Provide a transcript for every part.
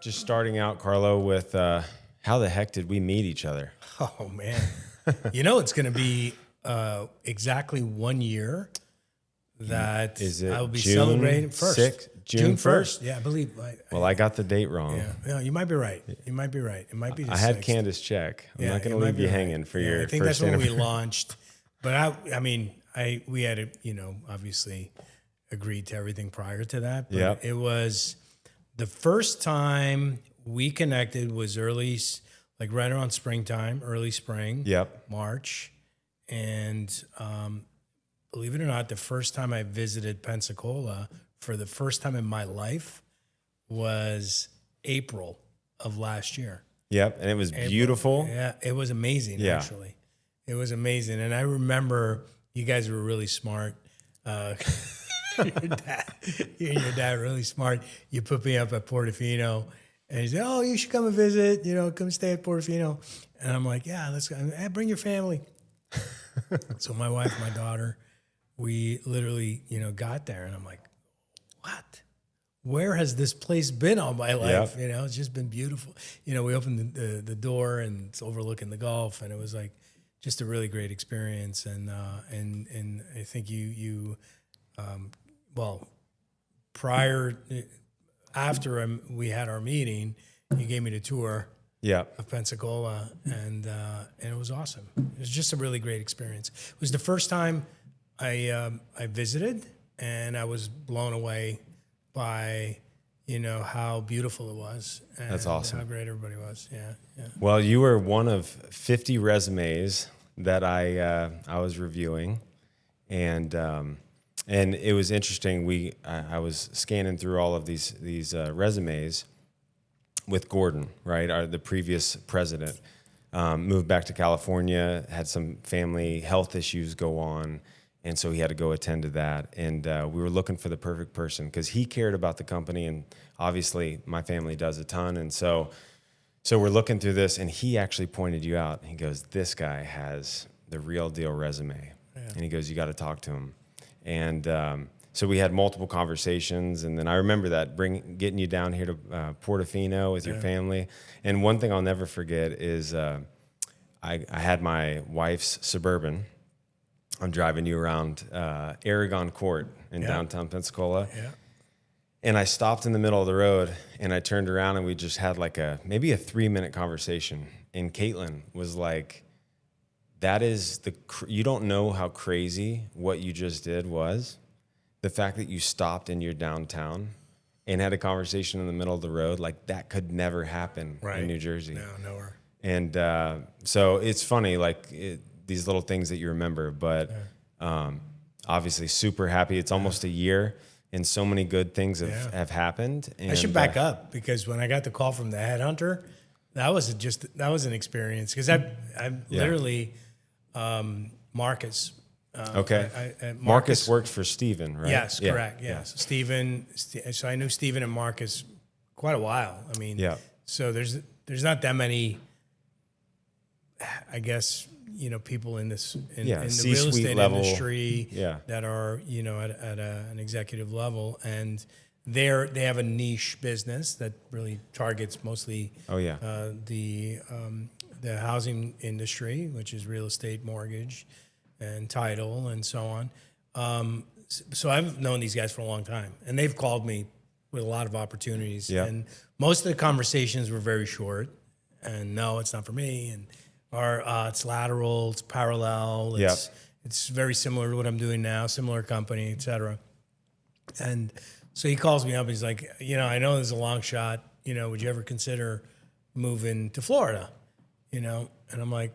just starting out, Carlo, with how the heck did we meet each other? Oh, man. It's going to be exactly 1 year that I'll be celebrating first. June 1st? Yeah, I believe. I got the date wrong. Yeah, no, you might be right. It might be the I had 6th. Candace check. I'm not going to leave you hanging for your I think first that's when we anniversary. launched. But we had to, obviously agreed to everything prior to that. But it was the first time we connected was early, like right around springtime, early spring. Yep. March. And believe it or not, the first time I visited Pensacola for the first time in my life was April of last year. Yep, and it was beautiful. Yeah, it was amazing, actually. It was amazing. And I remember you guys were really smart. You and your dad were really smart. You put me up at Portofino, and he said, "Oh, you should come and visit, come stay at Portofino." And I'm like, "Yeah, let's go. Hey, bring your family." So my wife, my daughter, we literally, got there, and I'm like, "What? Where has this place been all my life?" Yep. It's just been beautiful. We opened the door, and it's overlooking the Gulf, and it was like just a really great experience. And I think after we had our meeting, you gave me the tour. Of Pensacola, and it was awesome. It was just a really great experience. It was the first time I visited, and I was blown away by how beautiful it was. And that's awesome. How great everybody was. Yeah. Well, you were one of 50 resumes that I was reviewing, and it was interesting. I was scanning through all of these resumes with Gordon, right? The previous president moved back to California, had some family health issues go on, and so he had to go attend to that. And we were looking for the perfect person because he cared about the company, and obviously my family does a ton. And so we're looking through this, and he actually pointed you out. He goes, "This guy has the real deal resume," and he goes, "You got to talk to him." And so we had multiple conversations, and then I remember that getting you down here to Portofino with your family. And one thing I'll never forget is I had my wife's Suburban. I'm driving you around Aragon Court in downtown Pensacola. Yeah. And I stopped in the middle of the road, and I turned around, and we just had maybe a 3-minute conversation. And Caitlin was like, "That is you don't know how crazy what you just did was. The fact that you stopped in your downtown and had a conversation in the middle of the road, that could never happen in New Jersey." No, nowhere. And so it's funny, these little things that you remember, but obviously super happy. It's almost a year, and so many good things have happened. And I should back up, because when I got the call from the headhunter, that was an experience, because I'm literally Marcus. Okay. Marcus worked for Steven, right? Yes, correct. Yes. Steven. So I knew Steven and Marcus quite a while. So there's not that many, I guess, people in this in the real estate level industry that are at an executive level, and they have a niche business that really targets mostly the housing industry, which is real estate, mortgage, and title, and so on. So I've known these guys for a long time, and they've called me with a lot of opportunities. And most of the conversations were very short, and no, it's not for me, or it's lateral, it's parallel, it's very similar to what I'm doing now, similar company, et cetera. And so he calls me up, he's like, "I know this is a long shot, would you ever consider moving to Florida?" And I'm like,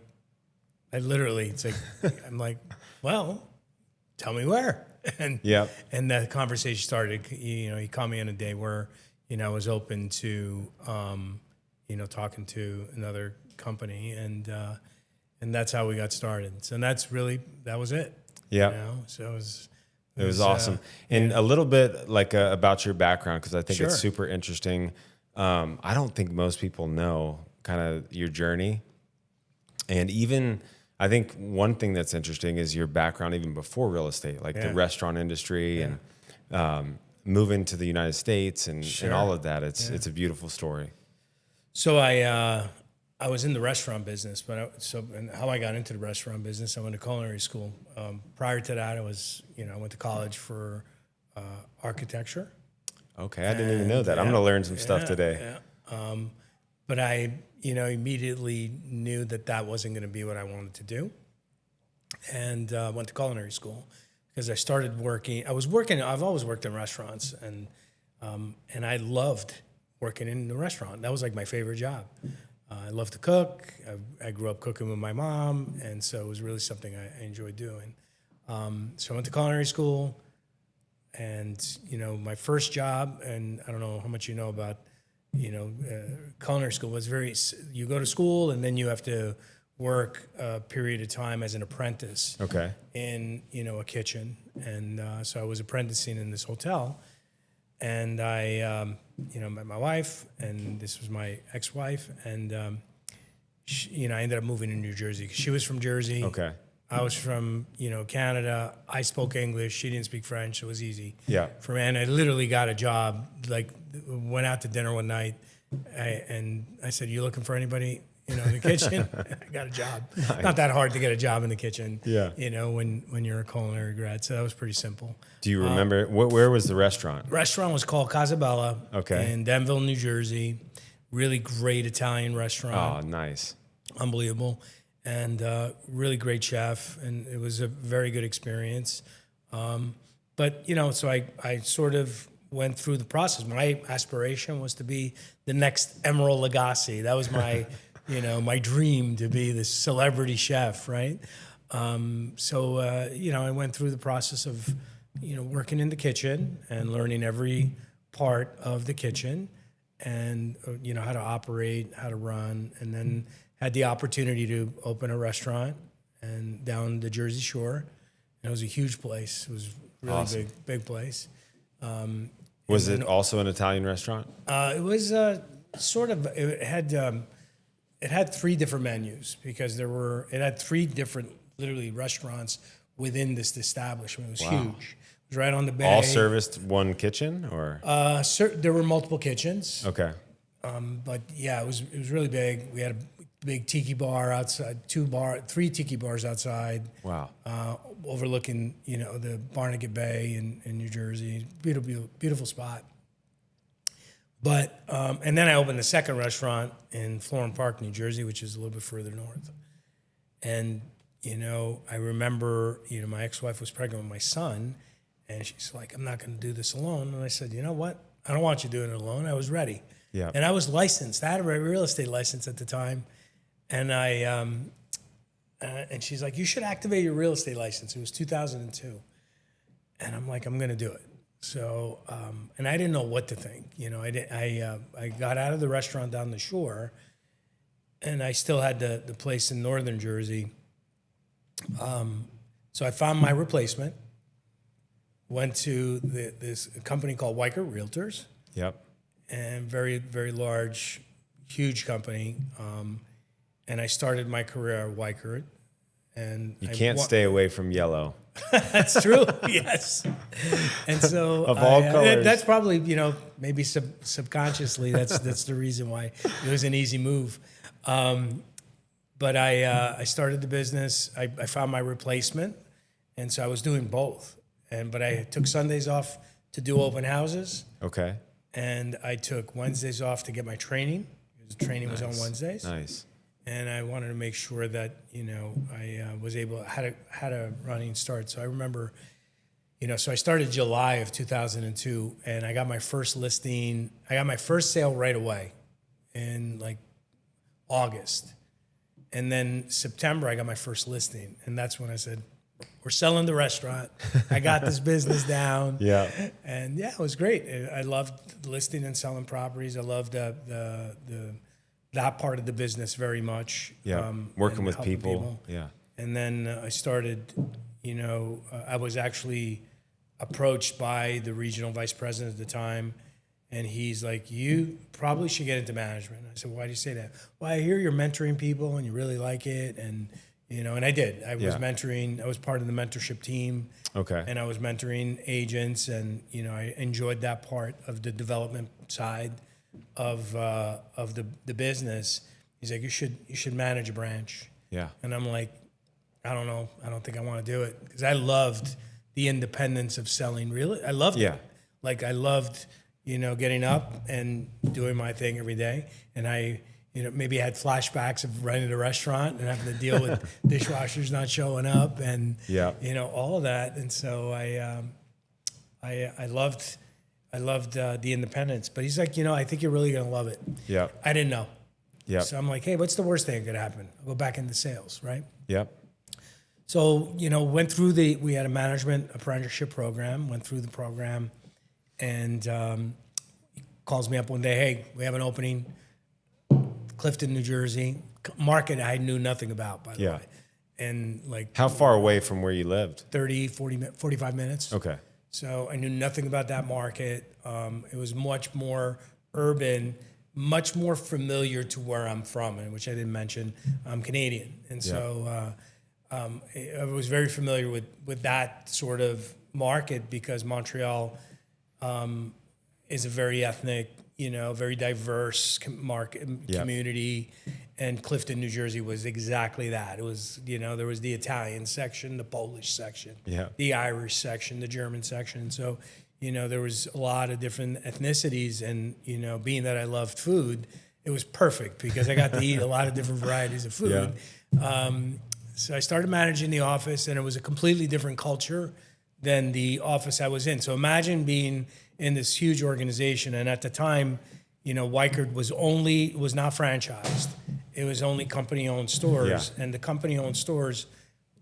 I'm like, "Well, tell me where." And that conversation started. He called me on a day where I was open to talking to another company, and that's how we got started. So that was it. So it was awesome. And a little bit about your background, because I think it's super interesting. I don't think most people know kind of your journey, and even I think one thing that's interesting is your background even before real estate, the restaurant industry and moving to the United States and all of that. It's a beautiful story. So I was in the restaurant business, and how I got into the restaurant business, I went to culinary school. Prior to that, I went to college for architecture. Okay, I didn't even know that. I'm going to learn some stuff today. Yeah. But I, immediately knew that wasn't going to be what I wanted to do, and went to culinary school because I started working. I've always worked in restaurants, and I loved working in the restaurant. That was like my favorite job. I love to cook. I grew up cooking with my mom, and so it was really something I enjoyed doing. So I went to culinary school, and my first job, and I don't know how much you know about, culinary school was you go to school and then you have to work a period of time as an apprentice. Okay. In a kitchen, and so I was apprenticing in this hotel. And I, met my wife, and this was my ex-wife, and I ended up moving to New Jersey because she was from Jersey. Okay. I was from, Canada. I spoke English. She didn't speak French. So it was easy. Yeah. For me, and I literally got a job. Like, went out to dinner one night, and I said, "You looking for anybody?" In the kitchen. I got a job. Nice. Not that hard to get a job in the kitchen. Yeah. When you're a culinary grad. So that was pretty simple. Do you remember where was the restaurant? Restaurant was called Casabella. Okay. In Denville, New Jersey. Really great Italian restaurant. Oh, nice. Unbelievable. And really great chef. And it was a very good experience. But, so I sort of went through the process. My aspiration was to be the next Emeril Lagasse. That was my... my dream to be this celebrity chef, right? So I went through the process of, working in the kitchen and learning every part of the kitchen and, how to operate, how to run, and then had the opportunity to open a restaurant and down the Jersey Shore. And it was a huge place. It was really awesome. big place. Was it also an Italian restaurant? It was sort of, it had 3 different menus because it had 3 different literally restaurants within this establishment. It was huge. It was right on the bay. All serviced one kitchen or? There were multiple kitchens. Okay. But yeah, it was really big. We had a big tiki bar outside, 3 tiki bars outside. Wow. Overlooking, the Barnegat Bay in New Jersey. Beautiful spot. But, and then I opened the second restaurant in Florham Park, New Jersey, which is a little bit further north. And, I remember, my ex-wife was pregnant with my son, and she's like, "I'm not going to do this alone." And I said, "You know what? I don't want you doing it alone." I was ready. Yeah. And I was licensed. I had a real estate license at the time. And and she's like, "You should activate your real estate license." It was 2002. And I'm like, "I'm going to do it." So, and I didn't know what to think. I got out of the restaurant down the shore, and I still had the place in northern Jersey. So I found my replacement, went to this company called Rinke Realtors. Yep. And very, very large, huge company. And I started my career at Rinke. And you can't stay away from yellow. That's true. Yes. And so of all colors. That's probably, maybe subconsciously that's the reason why it was an easy move. But I started the business. I found my replacement, and so I was doing both. But I took Sundays off to do open houses. Okay. And I took Wednesdays off to get my training. Because the training was on Wednesdays. Nice. And I wanted to make sure that, I was able, had a running start. So I remember, so I started July of 2002, and I got my first listing. I got my first sale right away in like August. And then September, I got my first listing. And that's when I said, "We're selling the restaurant. I got this business down." Yeah. And yeah, it was great. I loved listing and selling properties. I loved that part of the business very much. Yeah, working with people. Yeah. And then I started, I was actually approached by the regional vice president at the time, and he's like, "You probably should get into management." I said, "Why do you say that?" "Well, I hear you're mentoring people and you really like it." And, and I did. I was mentoring. I was part of the mentorship team. Okay. And I was mentoring agents, and, I enjoyed that part of the development side. the business. He's like, you should manage a branch. Yeah. And I'm like, I don't know. I don't think I want to do it, because I loved the independence of selling I loved it. Like, I loved, getting up and doing my thing every day. And I, maybe had flashbacks of running a restaurant and having to deal with dishwashers not showing up and, all of that. And so I loved the independence. But he's like, I think you're really going to love it. Yeah. I didn't know. Yeah. So I'm like, hey, what's the worst thing that could happen? I'll go back into sales, right? Yep. So, we had a management apprenticeship program, went through the program, and he calls me up one day, hey, we have an opening, Clifton, New Jersey, market I knew nothing about, by the way. And like... How far away from where you lived? 45 minutes. Okay. So I knew nothing about that market. It was much more urban, much more familiar to where I'm from, and which I didn't mention. I'm Canadian. And so I was very familiar with that sort of market, because Montreal is a very ethnic, very diverse community. And Clifton, New Jersey was exactly that. It was, there was the Italian section, the Polish section, the Irish section, the German section. So, there was a lot of different ethnicities, and, being that I loved food, it was perfect, because I got to eat a lot of different varieties of food. So I started managing the office, and it was a completely different culture than the office I was in. So imagine being in this huge organization, and at the time, Weichert was not franchised. It was only company-owned stores, and the company-owned stores,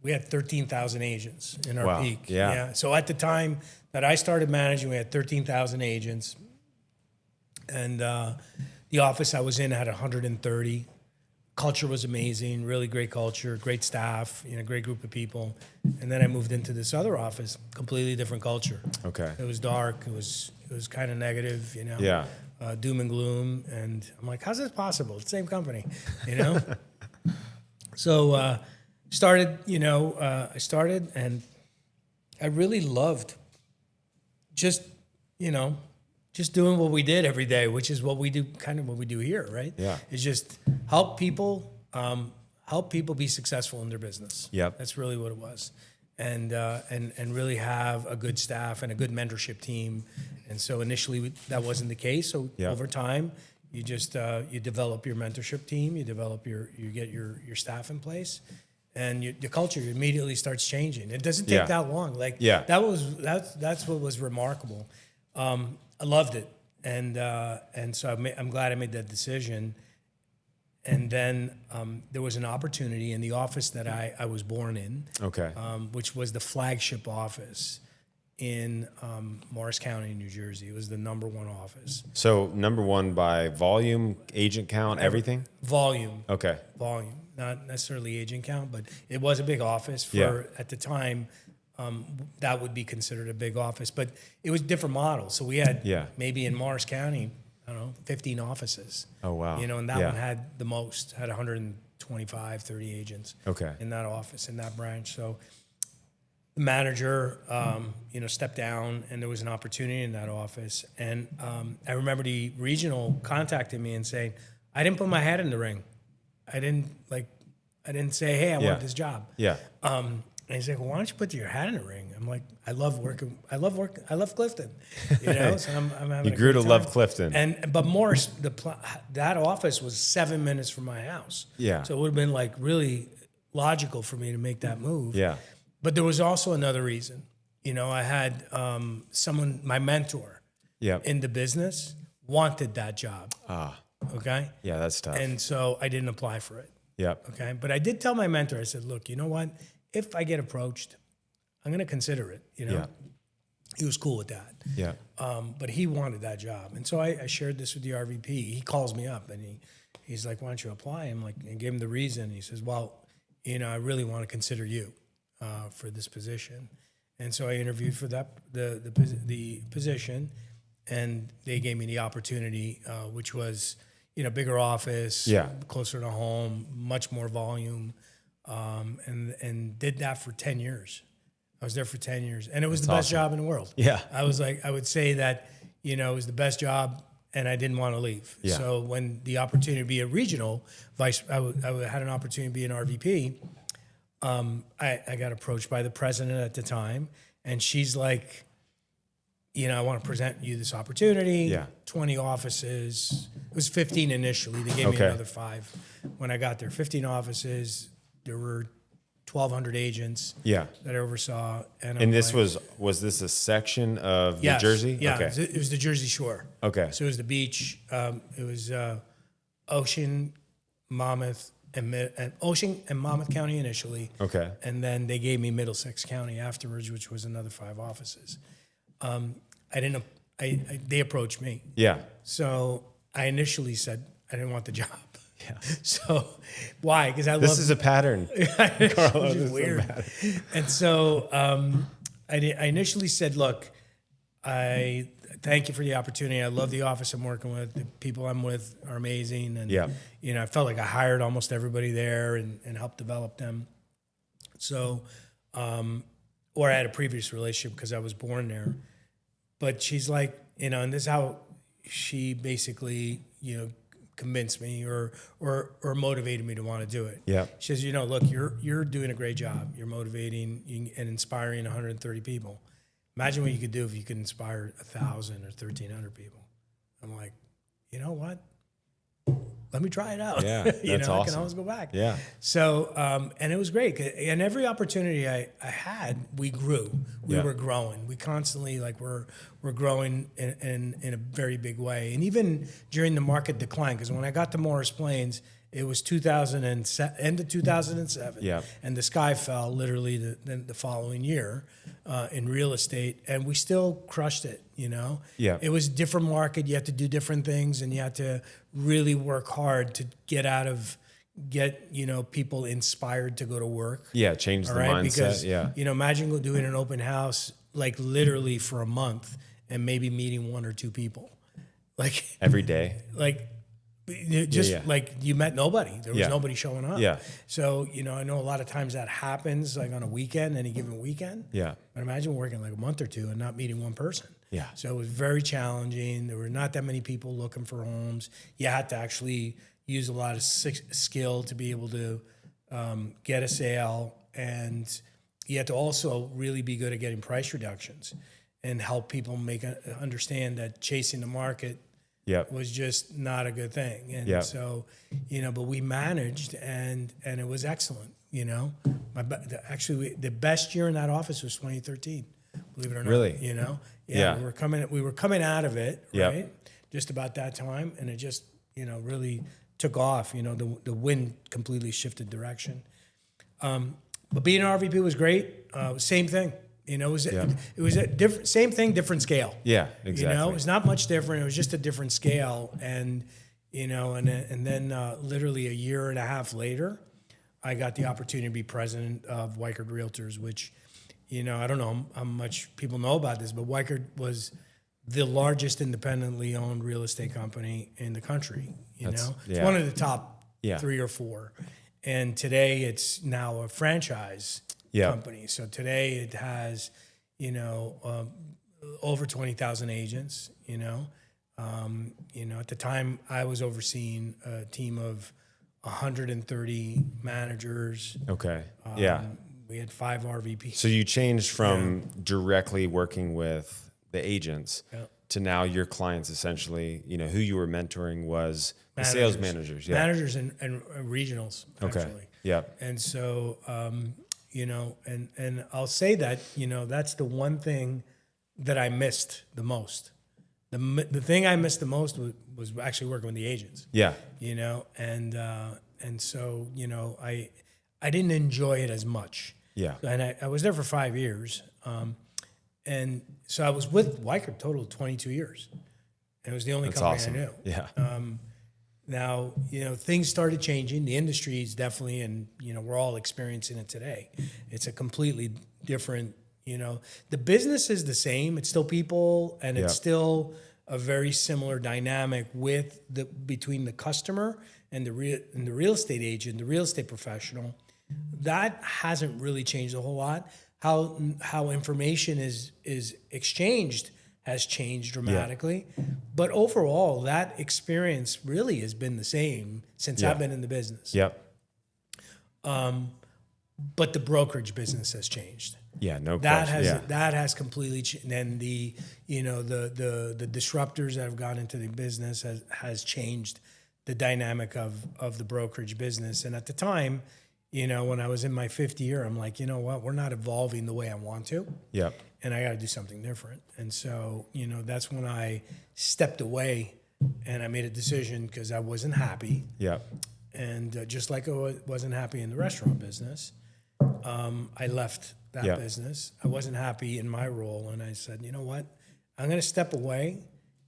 we had 13,000 agents in our peak. So at the time that I started managing, we had 13,000 agents, and the office I was in had 130. Culture was amazing, really great culture, great staff, great group of people. And then I moved into this other office, completely different culture. Okay. It was dark. It was kind of negative, doom and gloom. And I'm like, how's this possible? It's the same company, So started, and I really loved just doing what we did every day, which is what we do, kind of what we do here, right? Yeah. It's just help people be successful in their business. Yep. That's really what it was. And really have a good staff and a good mentorship team. And so initially that wasn't the case. So over time, you just, you develop your mentorship team, you get your staff in place, and the culture immediately starts changing. It doesn't take that long. That's what was remarkable. I loved it, and so I'm glad I made that decision. And then there was an opportunity in the office that I was born in, which was the flagship office in Morris County, New Jersey. It was the #1 office. So #1 by volume, agent count, everything? Volume. Okay. Volume, not necessarily agent count, but it was a big office for at the time. That would be considered a big office, but it was different models. So we had maybe in Morris County, I don't know, 15 offices. Oh, wow. And that one had the most, had 125, 30 agents in that office, in that branch. So the manager, stepped down, and there was an opportunity in that office. And I remember the regional contacted me and saying, I didn't put my hat in the ring. I didn't say, hey, I want this job. Yeah. And he's like, well, why don't you put your hat in the ring? I'm like, I love Clifton. So I'm having You grew to love Clifton. But Morris, that office was 7 minutes from my house. Yeah. So it would have been like really logical for me to make that move. Yeah. But there was also another reason. I had someone, my mentor in the business, wanted that job. Okay? Yeah, that's tough. And so I didn't apply for it. Yep. Okay? But I did tell my mentor, I said, look, you know what? If I get approached, I'm going to consider it, Yeah. He was cool with that. Yeah. But he wanted that job. And so I shared this with the RVP. He calls me up, and he's like, why don't you apply? I'm like, and gave him the reason. He says, well, I really want to consider you for this position. And so I interviewed for the position, and they gave me the opportunity, which was, bigger office, closer to home, much more volume. And did that for 10 years. I was there for 10 years, and it was the best job in the world. Yeah. I would say that, it was the best job and I didn't want to leave. Yeah. So when the opportunity to be a regional vice, I had an opportunity to be an RVP. I got approached by the president at the time, and she's like, I want to present you this opportunity. Yeah. 20 offices. It was 15 initially. They gave me another 5 when I got there. 15 offices. There were 1,200 agents that I oversaw. And this was this a section of New Jersey? Yeah, Okay. it was the Jersey Shore. Okay. So it was the beach. It was Ocean, Monmouth, and Ocean and Monmouth County initially. Okay. And then they gave me Middlesex County afterwards, which was another 5 offices. They approached me. Yeah. So I initially said I didn't want the job. Yeah. So why? Because This is a pattern. Carlo, this is weird. And so I initially said, look, I thank you for the opportunity. I love the office I'm working with. The people I'm with are amazing. And, I felt like I hired almost everybody there and helped develop them. So, or I had a previous relationship because I was born there. But she's like, and this is how she basically, convinced me or motivated me to want to do it. Yeah. She says, look, you're doing a great job. You're motivating and inspiring 130 people. Imagine what you could do if you could inspire 1,000 or 1,300 people. I'm like, you know what? Let me try it out. Yeah, that's awesome. I can always go back. Yeah. So, and it was great. And every opportunity I had, we grew. We were growing. We constantly, we're growing in a very big way. And even during the market decline, because when I got to Morris Plains, it was end of 2007. Yeah. And the sky fell literally the following year in real estate. And we still crushed it, Yeah. It was a different market. You had to do different things, and you had to really work hard to get people inspired to go to work. Yeah, change the mindset. Because, yeah. Imagine doing an open house literally for a month and maybe meeting 1 or 2 people. Every day. You met nobody. There was nobody showing up. Yeah. So, I know a lot of times that happens on a weekend, any given weekend. Yeah. But imagine working a month or 2 and not meeting 1 person. Yeah. So it was very challenging. There were not that many people looking for homes. You had to actually use a lot of skill to be able to get a sale. And you had to also really be good at getting price reductions and help people understand that chasing the market was just not a good thing. And so, but we managed and it was excellent, Actually, the best year in that office was 2013, believe it or not. Really? We were coming out of it, right? Just about that time. And it just, really took off, the wind completely shifted direction. But being an RVP was great. Same thing. It was a different, same thing, different scale. Yeah, exactly. It was not much different. It was just a different scale. And, and then literally a year and a half later, I got the opportunity to be president of Weichert Realtors, which, I don't know how much people know about this, but Weichert was the largest independently owned real estate company in the country. It's one of the top 3 or 4. And today it's now a franchise company. So today it has, over 20,000 agents, at the time I was overseeing a team of 130 managers. Okay. We had 5 RVPs. So you changed from directly working with the agents to now your clients essentially, who you were mentoring was the sales managers. Yeah. Managers and regionals, actually. Okay. Yeah. And so, and I'll say that, that's the one thing that I missed the most. The thing I missed the most was actually working with the agents. Yeah. And so, I didn't enjoy it as much. Yeah. And I was there for 5 years. And so I was with Weichert total 22 years. And it was the only company awesome. I knew. Yeah. Now, things started changing. The industry is definitely, and, we're all experiencing it today. It's a completely different, the business is the same. It's still people, and it's still a very similar dynamic between the customer and the real estate agent, the real estate professional. That hasn't really changed a whole lot. How information is exchanged has changed dramatically. But overall, that experience really has been the same since I've been in the business. Yep. But the brokerage business has changed. Yeah, no question. That has completely changed. And the disruptors that have gone into the business has changed the dynamic of the brokerage business. And at the time, when I was in my fifth year, I'm like, you know what, we're not evolving the way I want to. Yep. And I got to do something different. And so, that's when I stepped away and I made a decision because I wasn't happy. Yep. And just like I wasn't happy in the restaurant business, I left that business. I wasn't happy in my role. And I said, you know what, I'm going to step away.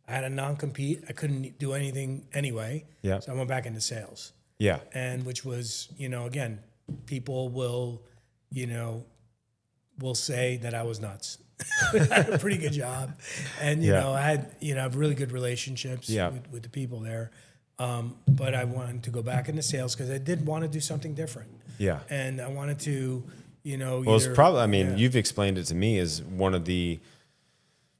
I had a non-compete. I couldn't do anything anyway. Yeah. So I went back into sales. Yeah. And which was, again, people will say that I was nuts. I had a pretty good job. And, I had, I have really good relationships with the people there. But I wanted to go back into sales because I did want to do something different. Yeah. And I wanted to, well, it's probably, you've explained it to me as one of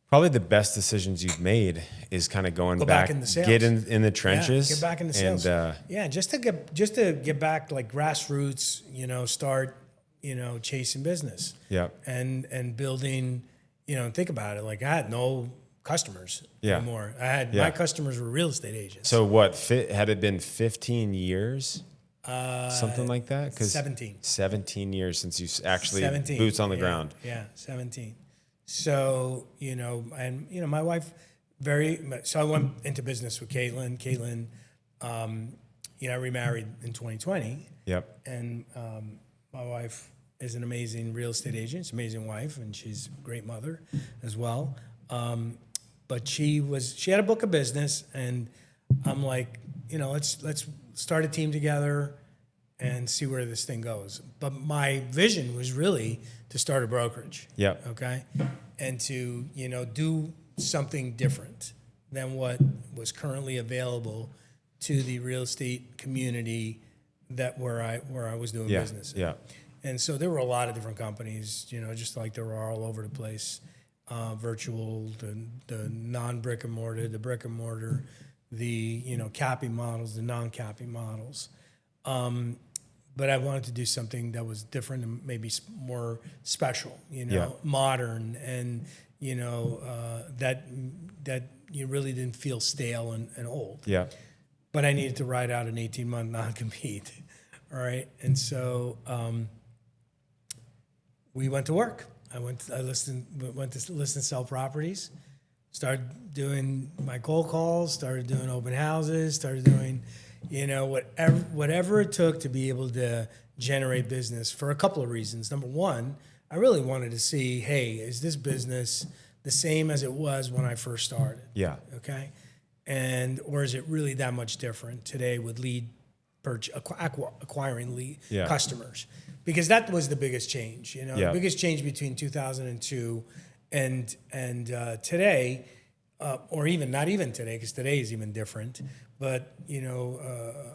probably the best decisions you've made is kind of go back in the sales. Get in the trenches. Get back in the sales. And, just to get back like grassroots, start, chasing business. Yeah. And building, think about it. Like I had no customers anymore. I had my customers were real estate agents. So had it been 15 years? Something like that? 17 years since you actually boots on the ground. Yeah, 17. So, my wife so I went into business with Caitlin. Caitlin, I remarried in 2020. Yep. And my wife is an amazing real estate agent. She's an amazing wife, and she's a great mother as well. But she had a book of business, and I'm like, let's start a team together and see where this thing goes. But my vision was really to start a brokerage. Yeah. Okay. And to, do something different than what was currently available to the real estate community where I was doing business. Yeah. And so there were a lot of different companies, just like there were all over the place. Virtual, the non-brick and mortar, the brick and mortar, the capping models, the non-capping models. But I wanted to do something that was different and maybe more special, modern, and that you really didn't feel stale and old. Yeah. But I needed to ride out an 18-month non-compete, all right. And so we went to work. I went to list and sell properties, started doing my cold calls, started doing open houses, started doing, whatever it took to be able to generate business for a couple of reasons. Number one, I really wanted to see, hey, is this business the same as it was when I first started? Yeah. Okay. Or is it really that much different today with acquiring lead customers? Because that was the biggest change, the biggest change between 2002 and today, or even not even today, because today is even different. But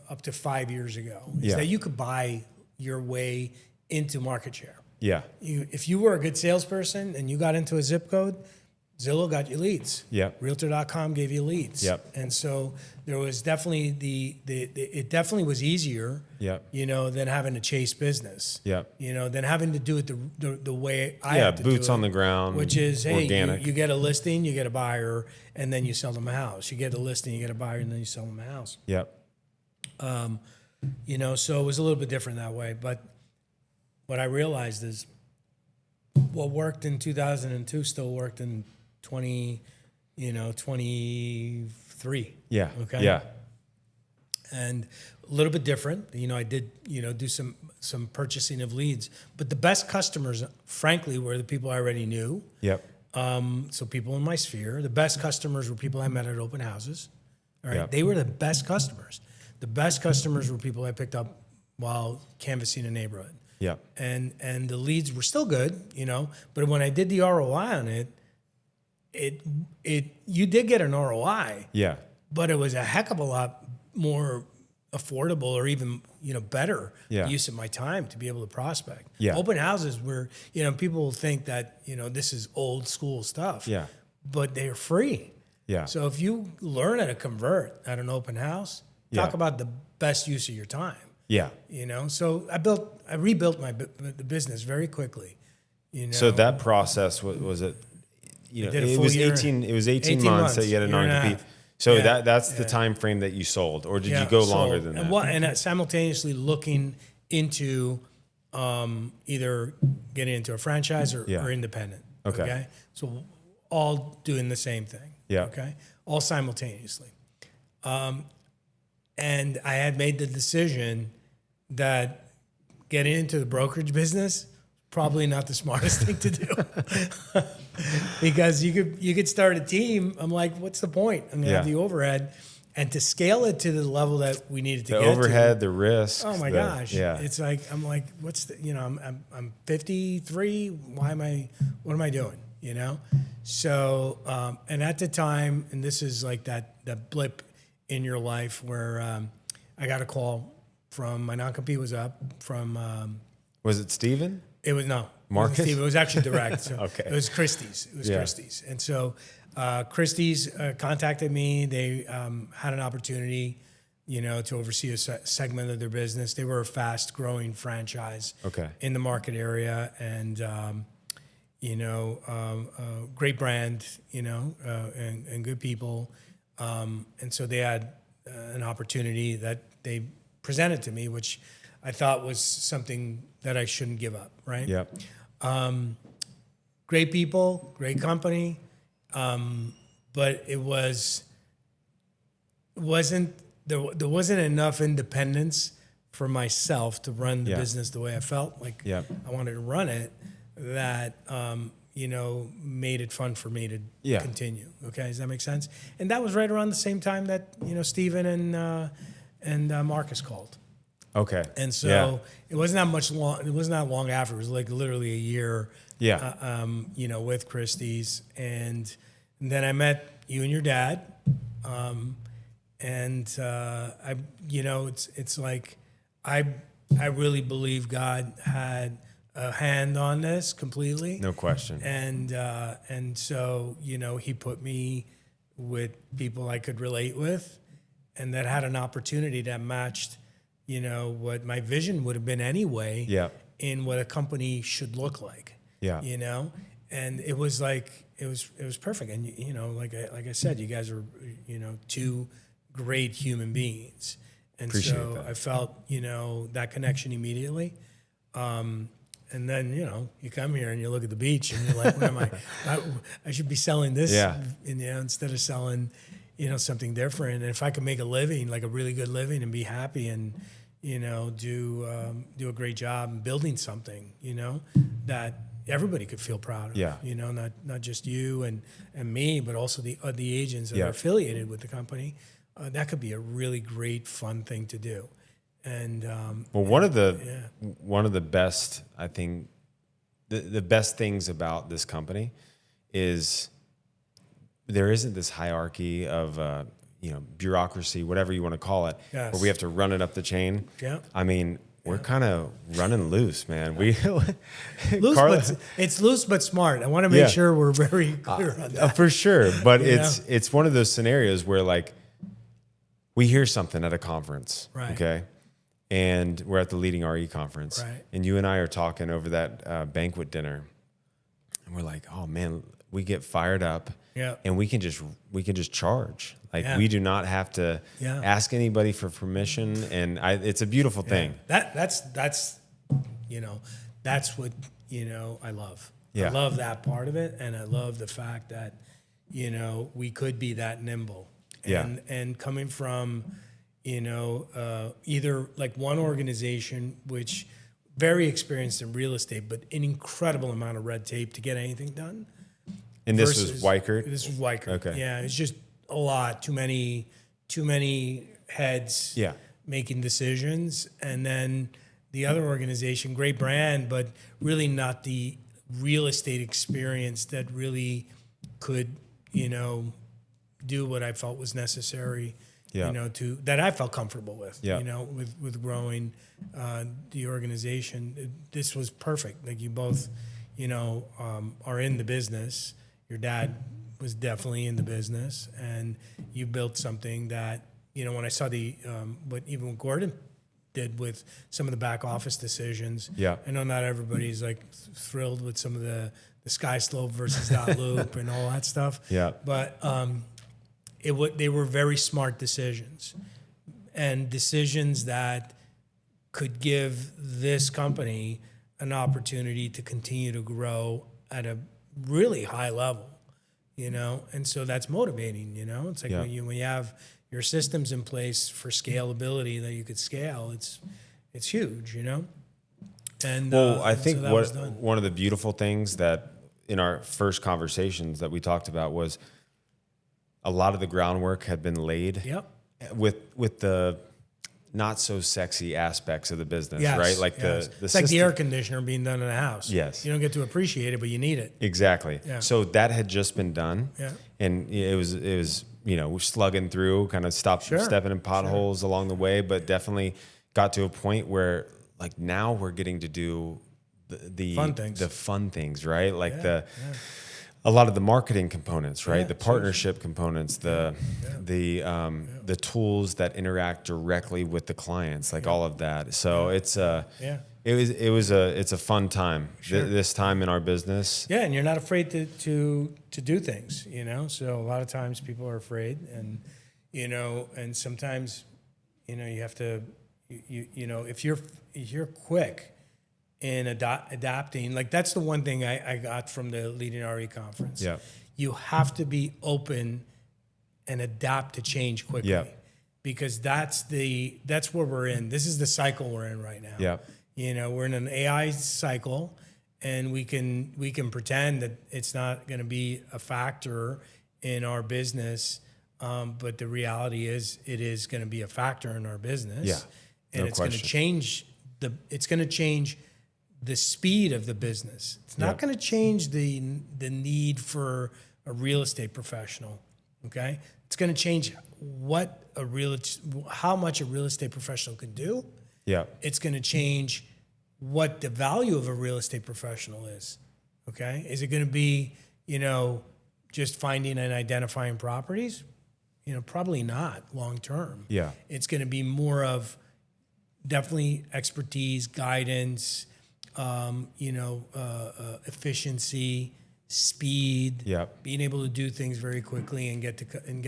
up to 5 years ago, is that you could buy your way into market share. Yeah. If you were a good salesperson and you got into a zip code, Zillow got you leads. Yep. Realtor.com gave you leads. Yep. And so there was definitely it definitely was easier, than having to chase business. Yep. Than having to do it the way I have to do it. Boots on the ground. Which is, hey, organic. You get a listing, you get a buyer, and then you sell them a house. You get a listing, you get a buyer, and then you sell them a house. Yep. So it was a little bit different that way. But what I realized is what worked in 2002 still worked in 23. Yeah. Okay. Yeah. And a little bit different. I did, do some purchasing of leads, but the best customers, frankly, were the people I already knew. Yep. So people in my sphere. The best customers were people I met at open houses. All right. Yep. They were the best customers. The best customers were people I picked up while canvassing a neighborhood. Yeah. And the leads were still good, but when I did the ROI on it, you did get an ROI. Yeah. But it was a heck of a lot more affordable or even, better use of my time to be able to prospect. Yeah. Open houses were, people think that, this is old school stuff. Yeah. but they're free. Yeah. So if you learn how to convert at an open house, talk about the best use of your time. Yeah. So I rebuilt the business very quickly. So that process was it? It was 18. It was 18 months that you had a non-compete. So that's the time frame that you sold, or did you go longer than that? And simultaneously looking into either getting into a franchise or independent. Okay. So all doing the same thing. Yeah. Okay. All simultaneously. And I had made the decision that getting into the brokerage business probably not the smartest thing to do. Because you could start a team. I'm like, what's the point? I'm gonna have the overhead, and to scale it to the level that we needed to get the overhead, the risk. Oh my gosh! Yeah, it's like I'm like, what's the? I'm 53. What am I doing? So and at the time, and this is like that blip in your life where I got a call from my non-compete was up from. Was it Steven? It was no. Marcus? It was actually direct. So okay. It was Christie's. Christie's. And so Christie's contacted me. They had an opportunity, to oversee a segment of their business. They were a fast-growing franchise in the market area, and great brand, and good people. And so they had an opportunity that they presented to me, which I thought was something that I shouldn't give up, right? Yeah. Great people, great company, but there wasn't enough independence for myself to run the business the way I felt like I wanted to run it. That made it fun for me to continue. Okay, does that make sense? And that was right around the same time that Steven and Marcus called. Okay. And so it wasn't that much long. It wasn't that long after. It was like literally a year. Yeah. With Christie's, and then I met you and your dad, it's like I really believe God had a hand on this completely. No question. And so he put me with people I could relate with, and that had an opportunity that matched what my vision would have been anyway. In what a company should look like. And it was like it was perfect. And like I said, you guys are two great human beings, and Appreciate so that. I felt that connection immediately. And then you come here and you look at the beach and you're like, what am I should be selling this, instead of selling something different. And if I could make a living, like a really good living, and be happy and do a great job building something, that everybody could feel proud of, not just you and me, but also the agents that are affiliated with the company. That could be a really great, fun thing to do. And one of the best, I think, the best things about this company is there isn't this hierarchy of bureaucracy, whatever you want to call it, where we have to run it up the chain. Yeah. I mean, we're kind of running loose, man. We it's loose but smart. I want to make sure we're very clear on that. For sure. But it's one of those scenarios where, like, we hear something at a conference, okay? And we're at the Leading RE conference, and you and I are talking over that banquet dinner, and we're like, oh man, we get fired up, and we can just charge. Like we do not have to ask anybody for permission, and it's a beautiful thing. That's what I love. I love that part of it, and I love the fact that we could be that nimble. And coming from either like one organization which very experienced in real estate, but an incredible amount of red tape to get anything done. And this was Weichert? This was Weichert. Okay. Yeah, it's just a lot, too many heads making decisions. And then the other organization, great brand, but really not the real estate experience that really could, do what I felt was necessary, that I felt comfortable with, with growing the organization. This was perfect. Like you both, are in the business. Your dad was definitely in the business, and you built something that, when I saw what even Gordon did with some of the back office decisions. Yeah. I know not everybody's like thrilled with some of the sky slope versus dot loop and all that stuff. Yeah. But they were very smart decisions, and decisions that could give this company an opportunity to continue to grow at a really high level, and so that's motivating. It's like when you have your systems in place for scalability that you could scale, it's huge, And I think so one of the beautiful things that in our first conversations that we talked about was a lot of the groundwork had been laid. Yep. With the not so sexy aspects of the business, Yes, right? Like yes. the it's like the air conditioner being done in a house. Yes. You don't get to appreciate it, but you need it. Exactly. Yeah. So that had just been done. Yeah. And it was we're slugging through, kind of stepping in potholes along the way, but definitely got to a point where like now we're getting to do the fun things, right? Like a lot of the marketing components, right? The partnership components, the tools that interact directly with the clients, like all of that. So it's a fun time this time in our business. Yeah, and you're not afraid to do things, So a lot of times people are afraid, and and sometimes you have to if you're quick in adapting, like that's the one thing I got from the Leading RE conference. Yeah. You have to be open and adapt to change quickly. Yeah. Because that's where we're in. This is the cycle we're in right now. Yeah. We're in an AI cycle, and we can pretend that it's not going to be a factor in our business, but the reality is it is going to be a factor in our business. Yeah. And it's going to change the speed of the business. It's not going to change the need for a real estate professional. Okay, it's going to change how much a real estate professional can do. Yeah, it's going to change what the value of a real estate professional is. Okay, is it going to be just finding and identifying properties? Probably not long term. Yeah, it's going to be more of definitely expertise, guidance. Efficiency, speed, being able to do things very quickly and get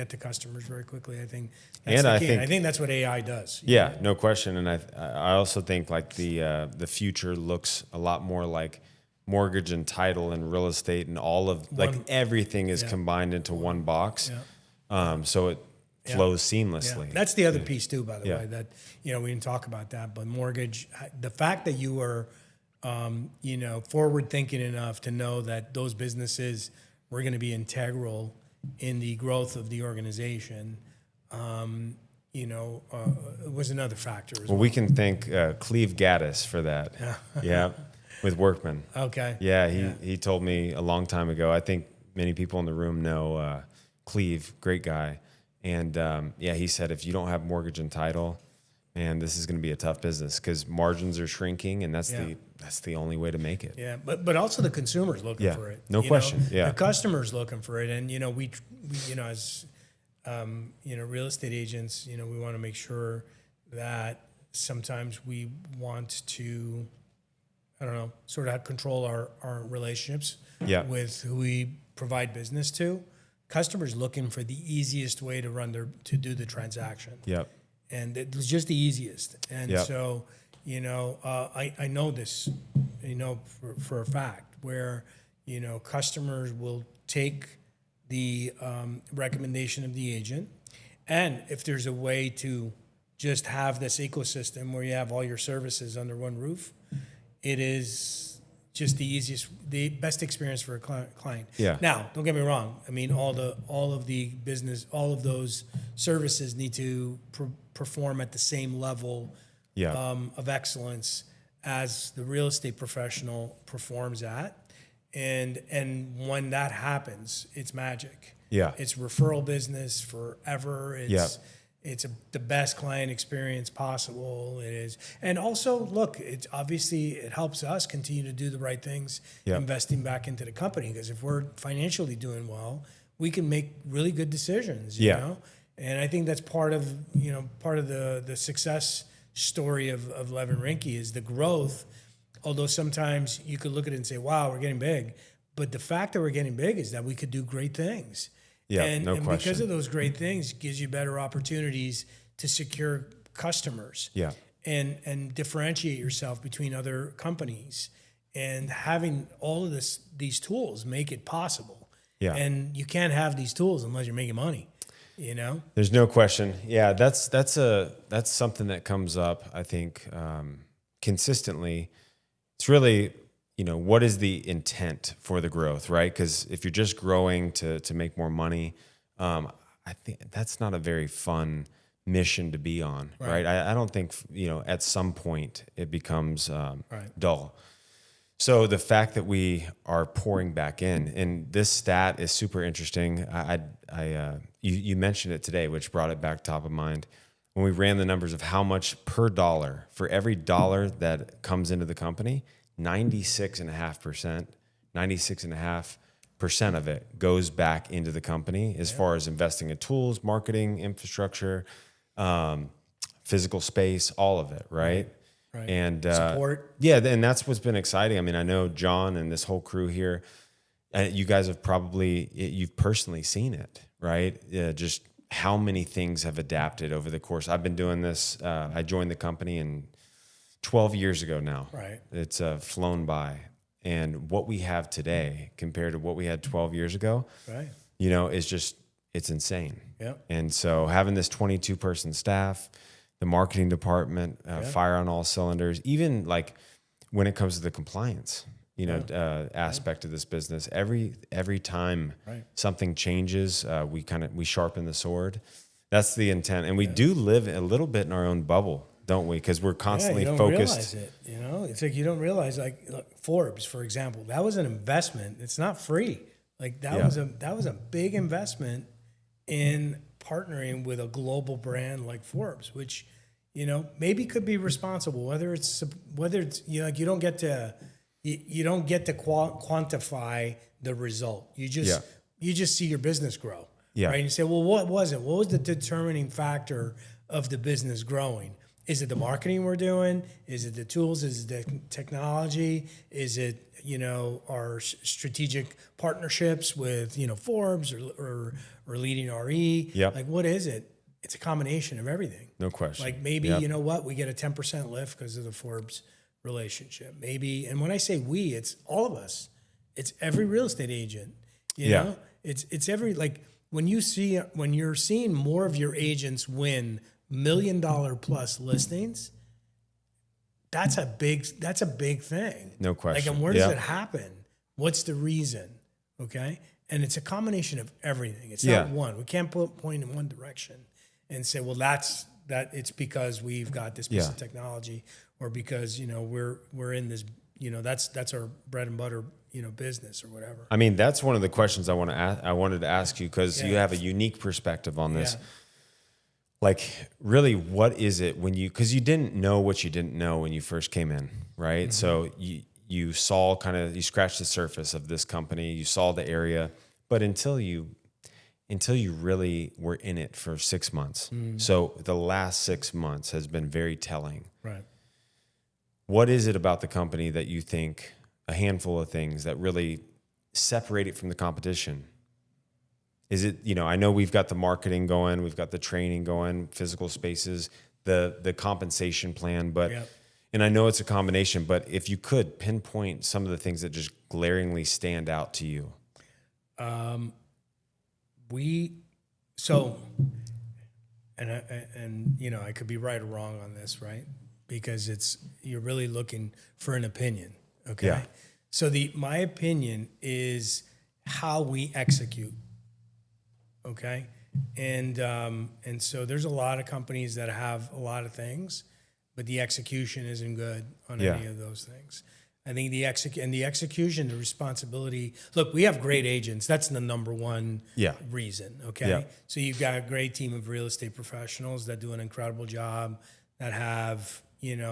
to customers very quickly. I think that's the key. I think that's what AI does. Yeah, no question. And I also think like the future looks a lot more like mortgage and title and real estate, and all of everything is combined into one box. So it flows seamlessly. Yeah. That's the other piece too, by the way, that, we didn't talk about that, but mortgage, the fact that you are, forward thinking enough to know that those businesses were going to be integral in the growth of the organization, was another factor. Well, we can thank Cleve Gaddis for that. Yeah. With Workman. Okay. Yeah. He told me a long time ago. I think many people in the room know Cleve, great guy. And he said, if you don't have mortgage and title, man, this is going to be a tough business because margins are shrinking, and that's the only way to make it. Yeah, but also the consumer's looking for it. No question. The customer's looking for it, and we as real estate agents, we want to make sure that sometimes we want to, sort of control our relationships with who we provide business to. Customers looking for the easiest way to do the transaction. Yep. And it was just the easiest. And so, I know this, for a fact, where, customers will take the recommendation of the agent. And if there's a way to just have this ecosystem where you have all your services under one roof, it is just the best experience for a client. Yeah. Now, don't get me wrong. I mean, all of those services need to perform at the same level of excellence as the real estate professional performs at. And when that happens, it's magic. Yeah. It's referral business forever. It's the best client experience possible. It is. And also, look, it helps us continue to do the right things, investing back into the company. Because if we're financially doing well, we can make really good decisions, you know? And I think that's part of the success story of Levin Rinke is the growth. Although sometimes you could look at it and say, wow, we're getting big. But the fact that we're getting big is that we could do great things. Yeah, and question. Because of those great things, it gives you better opportunities to secure customers. Yeah. And differentiate yourself between other companies. And having all of these tools make it possible. Yeah. And you can't have these tools unless you're making money, you know? There's no question. Yeah, that's something that comes up, I think, consistently. It's really, what is the intent for the growth, right? Because if you're just growing to make more money, I think that's not a very fun mission to be on, right? I don't think, at some point it becomes dull. So the fact that we are pouring back in, and this stat is super interesting. You mentioned it today, which brought it back top of mind. When we ran the numbers of how much per dollar, for every dollar that comes into the company, 96.5% of it goes back into the company as far as investing in tools, marketing, infrastructure, physical space, all of it, right? Right. And support. Yeah, and that's what's been exciting. I mean, I know John and this whole crew here, you guys have you've personally seen it, right? Just how many things have adapted over the course. I've been doing this. I joined the company in 12 years ago now. Right. It's flown by. And what we have today compared to what we had 12 years ago, right, it's insane. Yeah. And so having this 22-person staff, the marketing department, fire on all cylinders, even like when it comes to the compliance, aspect of this business, every time something changes, we sharpen the sword. That's the intent. And we do live a little bit in our own bubble, don't we? Because we're constantly you don't focused. Realize it, it's like you don't realize, like, look, Forbes, for example, that was an investment. It's not free. Like that was a big investment in partnering with a global brand like Forbes, which, maybe could be responsible, whether it's you don't get to quantify the result. You just see your business grow. Yeah. Right. And you say, well, what was it? What was the determining factor of the business growing? Is it the marketing we're doing? Is it the tools? Is it the technology? Is it, our strategic partnerships with, Forbes or leading RE? Yep. Like, what is it? It's a combination of everything. No question. Like maybe, you know what? We get a 10% lift because of the Forbes relationship. Maybe, and when I say we, it's all of us. It's every real estate agent, you know? It's every, like, when you're seeing more of your agents win $1 million plus listings, that's a big thing. No question. Like, and where does it happen? What's the reason? Okay. And it's a combination of everything. It's not one. We can't point in one direction and say, well, it's because we've got this piece of technology, or because, we're in this, that's our bread and butter, business or whatever. I mean, that's one of the questions I wanted to ask you, because you have a unique perspective on this. Yeah. Like, really, what is it because you didn't know what you didn't know when you first came in, right? Mm-hmm. So you saw you scratched the surface of this company, you saw the area, but until you really were in it for 6 months. Mm-hmm. So the last 6 months has been very telling. Right. What is it about the company that you think, a handful of things that really separate it from the competition? Is it, I know we've got the marketing going, we've got the training going, physical spaces, the compensation plan, but, and I know it's a combination, but if you could pinpoint some of the things that just glaringly stand out to you. I could be right or wrong on this, right? Because you're really looking for an opinion. Okay. Yeah. So my opinion is how we execute. Okay. And so there's a lot of companies that have a lot of things, but the execution isn't good on any of those things. I think the execution, the responsibility. Look, we have great agents. That's the number one reason. Okay. Yeah. So you've got a great team of real estate professionals that do an incredible job, that have,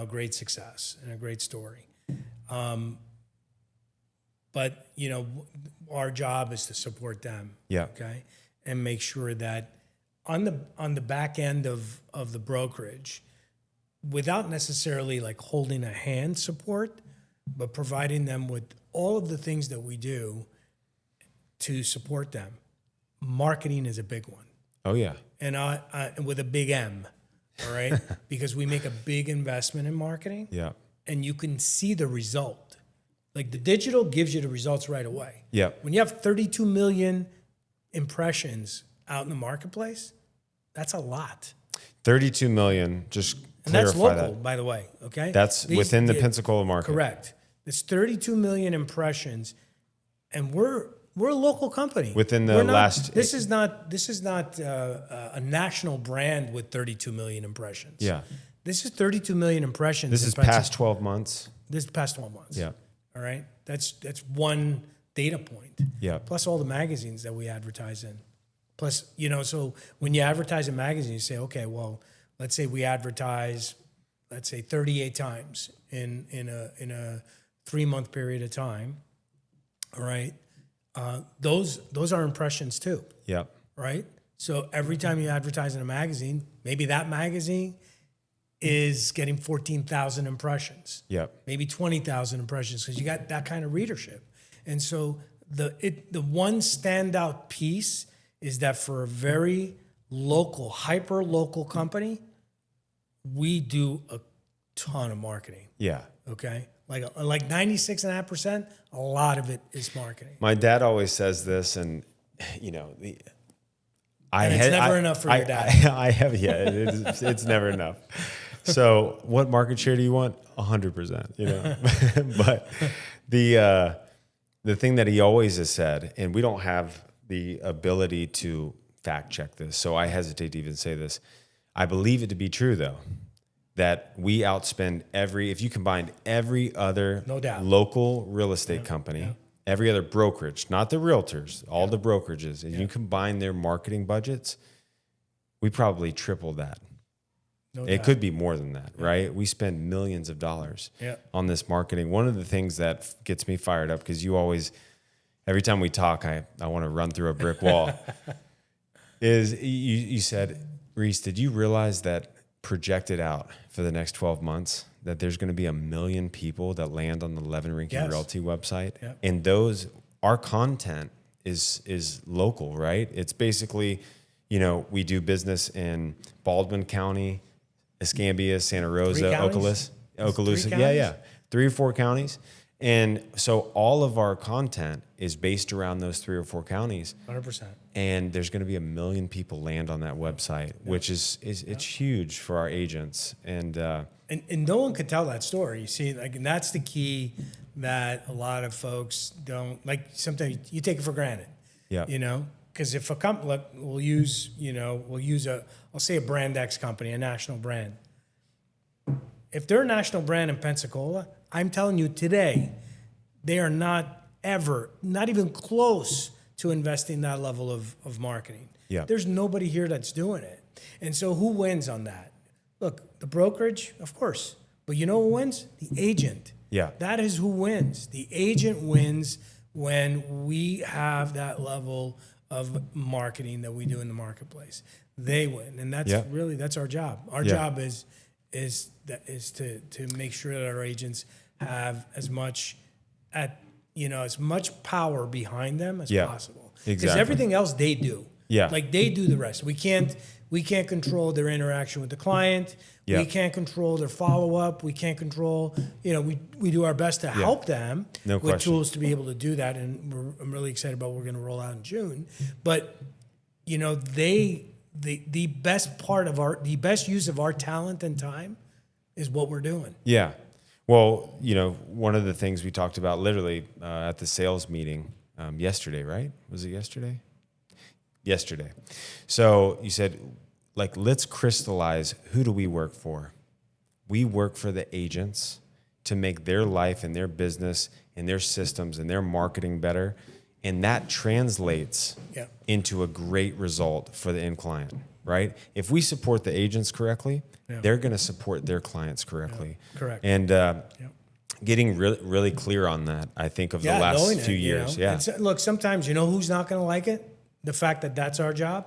great success and a great story. But but our job is to support them. Yeah. Okay. And make sure that on the back end of the brokerage, without necessarily like holding a hand support, but providing them with all of the things that we do to support them. Marketing is a big one. Oh yeah. And with a big M, all right? Because we make a big investment in marketing. Yeah. And you can see the result. Like the digital gives you the results right away. Yeah. When you have 32 million impressions out in the marketplace, that's a lot. 32 million, just and that's clarify local, that. by the way, okay? That's within the Pensacola market. Correct. It's 32 million impressions, and we're a local company. Within the last... This is not a national brand with 32 million impressions. Yeah. This is 32 million impressions. This is past 12 months. This is past 12 months. Yeah. All right? That's one data point. Yeah. Plus all the magazines that we advertise in. Plus, so when you advertise a magazine, you say, okay, well, let's say we advertise, 38 times in a 3-month period of time. All right? Those are impressions too. Yeah. Right? So every time you advertise in a magazine, maybe that magazine is getting 14,000 impressions. Yeah. Maybe 20,000 impressions because you got that kind of readership. And so the one standout piece is that for a very local, hyper local company, we do a ton of marketing. Yeah. Okay? Like 96.5%, a lot of it is marketing. My dad always says this, and it's never enough for your dad. I have, it's never enough. So, what market share do you want? 100%. But the thing that he always has said, and we don't have the ability to fact check this, so I hesitate to even say this. I believe it to be true, though, that we outspend if you combined every other no doubt local real estate company, every other brokerage, not the realtors, all the brokerages, and you combine their marketing budgets, we probably triple that. No it doubt. could be more than that, right? We spend millions of dollars on this marketing. One of the things that gets me fired up, because you always, every time we talk, I want to run through a brick wall, is you said, Rhys, did you realize that projected out for the next 12 months that there's going to be 1 million people that land on the Levin Rinke Realty website? Yep. And our content is local, right? It's basically, we do business in Baldwin County, Escambia, Santa Rosa, Okaloosa. Yeah. 3 or 4 counties. And so all of our content is based around those 3 or 4 counties. 100%. And there's going to be 1 million people land on that website, which is it's huge for our agents. And no one could tell that story. You see, and that's the key that a lot of folks don't, sometimes you take it for granted. Yeah. Because if a company, we'll use I'll say a brand X company, a national brand. If they're a national brand in Pensacola, I'm telling you today, they are not even close to investing that level of marketing. Yeah. There's nobody here that's doing it. And so who wins on that? Look, the brokerage, of course. But you know who wins? The agent. Yeah. That is who wins. The agent wins when we have that level of marketing that we do in the marketplace. They win. And that's our job. Our job is to make sure that our agents have as much power behind them as possible. Because everything else they do. Yeah. Like they do the rest. We can't control their interaction with the client. Yeah. We can't control their follow-up. We can't control, we do our best to help them with tools to be able to do that. And I'm really excited about what we're going to roll out in June. But, the best use of our talent and time is what we're doing. Yeah. Well, one of the things we talked about literally at the sales meeting yesterday, right? Was it yesterday? Yesterday. So you said, let's crystallize, who do we work for? We work for the agents to make their life and their business and their systems and their marketing better. And that translates into a great result for the end client, right? If we support the agents correctly, they're going to support their clients correctly. Correct. And getting really clear on that, I think, of the knowing last it, few years. You know? And so, look, sometimes you know who's not going to like it? The fact that that's our job?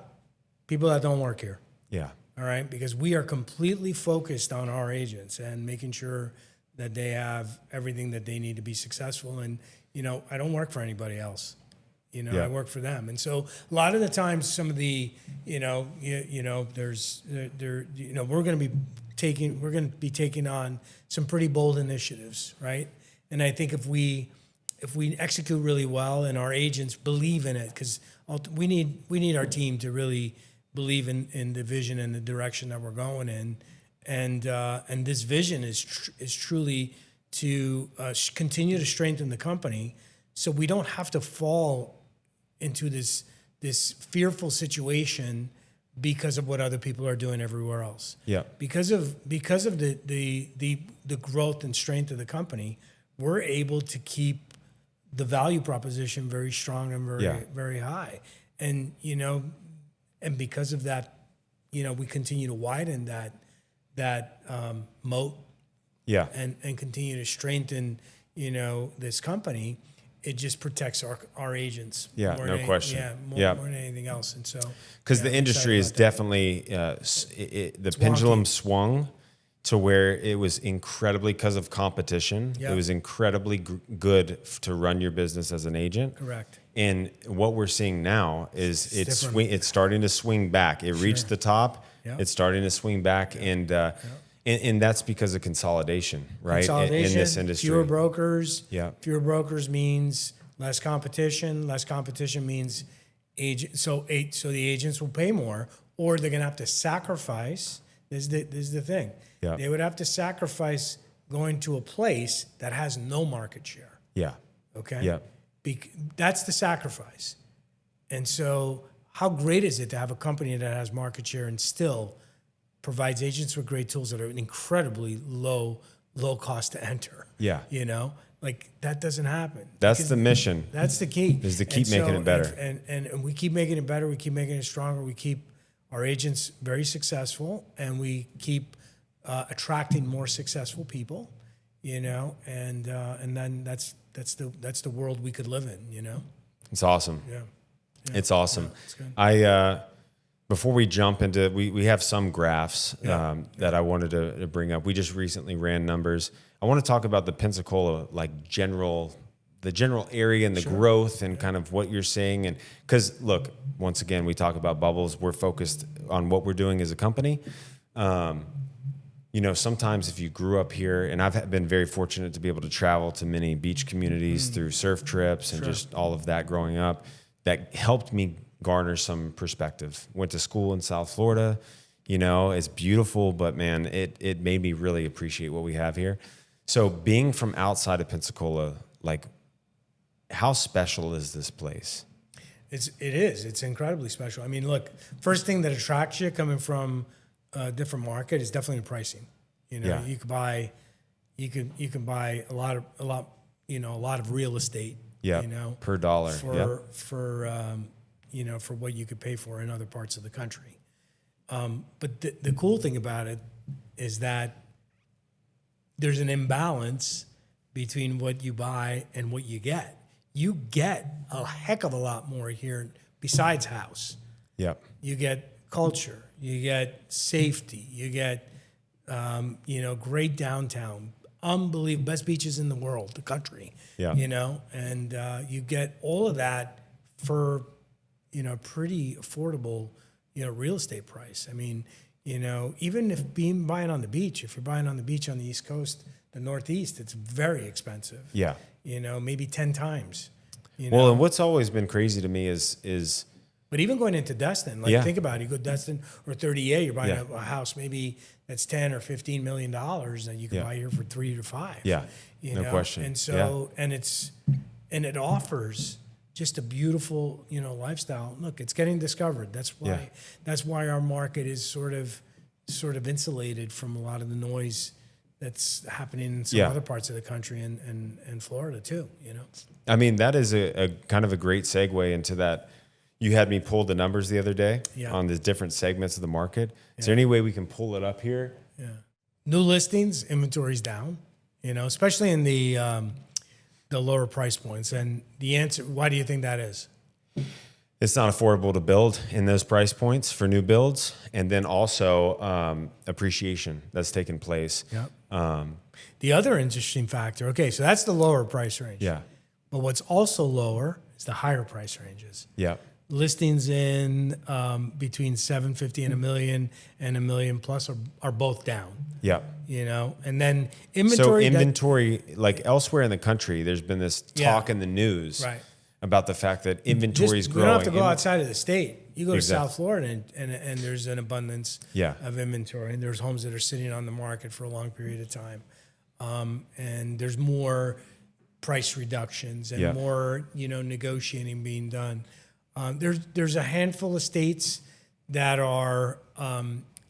People that don't work here. Yeah. All right? Because we are completely focused on our agents and making sure that they have everything that they need to be successful. And, you know, I don't work for anybody else. You know, I work for them. And so a lot of the times some of the, we're going to be taking on some pretty bold initiatives, right? And I think if we execute really well and our agents believe in it, because we need our team to really believe in the vision and the direction that we're going in, and this vision is truly to continue to strengthen the company, so we don't have to fall into this fearful situation because of what other people are doing everywhere else. Yeah. Because of the growth and strength of the company, we're able to keep the value proposition very strong and very high. And and because of that, we continue to widen that moat. Yeah. And continue to strengthen, this company. It just protects our agents. Yeah, no question. More than anything else. And so, because the industry is definitely the pendulum swung to where it was incredibly, because of competition. It was incredibly good to run your business as an agent. Correct. And what we're seeing now is it's starting to swing back. It reached the top. It's starting to swing back, and that's because of consolidation, right? Consolidation, in this industry. Fewer brokers. Yeah. Fewer brokers means less competition. Less competition means agent. So the agents will pay more, or they're going to have to sacrifice. This is the thing. Yeah. They would have to sacrifice going to a place that has no market share. Yeah. Okay. Yeah. That's the sacrifice. And so, how great is it to have a company that has market share and still provides agents with great tools that are incredibly low cost to enter? Yeah. Like that doesn't happen. That's the mission. That's the key. Is to keep making it better. And we keep making it better. We keep making it stronger. We keep our agents very successful, and we keep attracting more successful people. And then that's the world we could live in. It's awesome. Yeah. It's awesome. Yeah, it's good. Before we jump into, we have some graphs that I wanted to bring up. We just recently ran numbers. I want to talk about the Pensacola, like the general area and the growth and kind of what you're seeing. And because look, once again, we talk about bubbles. We're focused on what we're doing as a company. Sometimes if you grew up here, and I've been very fortunate to be able to travel to many beach communities through surf trips and just all of that growing up, that helped me garner some perspective. Went to school in South Florida, it's beautiful, but man, it made me really appreciate what we have here. So being from outside of Pensacola, like, how special is this place? It is. It's incredibly special. I mean, look, first thing that attracts you coming from a different market is definitely the pricing. You can buy a lot of real estate. Yeah. Per dollar. For what you could pay for in other parts of the country. But the cool thing about it is that there's an imbalance between what you buy and what you get. You get a heck of a lot more here besides house. Yep. You get culture. You get safety. You get, great downtown, unbelievable, best beaches in the world, the country. Yeah. And you get all of that for, pretty affordable, real estate price. I mean, even if buying on the beach, if you're buying on the beach on the East Coast, the Northeast, it's very expensive. Yeah. Maybe 10 times. Well, and what's always been crazy to me is. But even going into Destin, think about it. You go to Destin or 30A, you're buying a house maybe that's $10 or $15 million, and you can buy here for 3 to 5. Yeah, no question. And so, and it offers just a beautiful, lifestyle. Look, it's getting discovered. That's why our market is sort of insulated from a lot of the noise that's happening in some other parts of the country and Florida too. I mean, that is a kind of a great segue into that. You had me pull the numbers the other day on the different segments of the market. Is there any way we can pull it up here? Yeah. New listings, inventory's down. especially in the lower price points. And the answer, why do you think that is? It's not affordable to build in those price points for new builds. And then also appreciation that's taken place. Yeah. The other interesting factor, okay, so that's the lower price range. Yeah. But what's also lower is the higher price ranges. Yeah. Listings in between 750 and $1 million and $1 million plus are both down. Yeah. And then inventory. So inventory, like elsewhere in the country, there's been this talk in the news about the fact that inventory is growing. You don't have to go outside of the state. You go to Exactly. South Florida and there's an abundance of inventory. And there's homes that are sitting on the market for a long period of time. And there's more price reductions and more, negotiating being done. There's a handful of states that are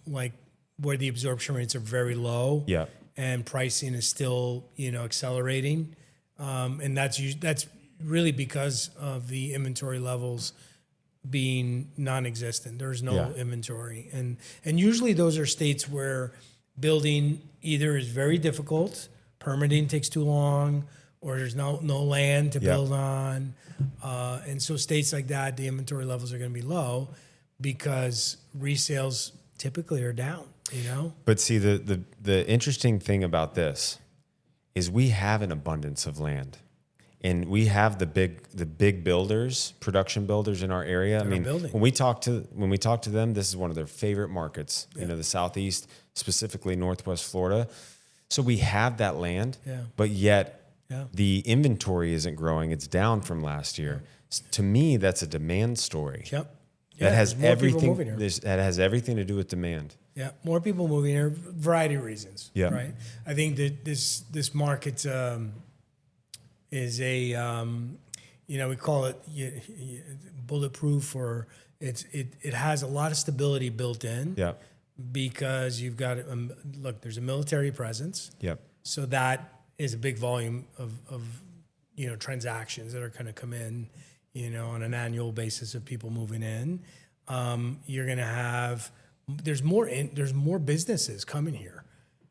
like where the absorption rates are very low, and pricing is still accelerating, and that's really because of the inventory levels being non-existent. There's no inventory, and usually those are states where building either is very difficult, permitting takes too long, or there's no land to build on. And so states like that, the inventory levels are going to be low because resales typically are down, But see, the interesting thing about this is we have an abundance of land. And we have the big builders, production builders in our area. I mean, when we talk to them, this is one of their favorite markets, the Southeast, specifically Northwest Florida. So we have that land, but yet the inventory isn't growing. It's down from last year. To me, that's a demand story. That has everything. That has everything to do with demand. Yeah, more people moving here, variety of reasons. Right. I think that this market is a we call it bulletproof, or it has a lot of stability built in. Because you've got there's a military presence. So that is a big volume of transactions that are going to come in, on an annual basis of people moving in. You're going to have there's more businesses coming here.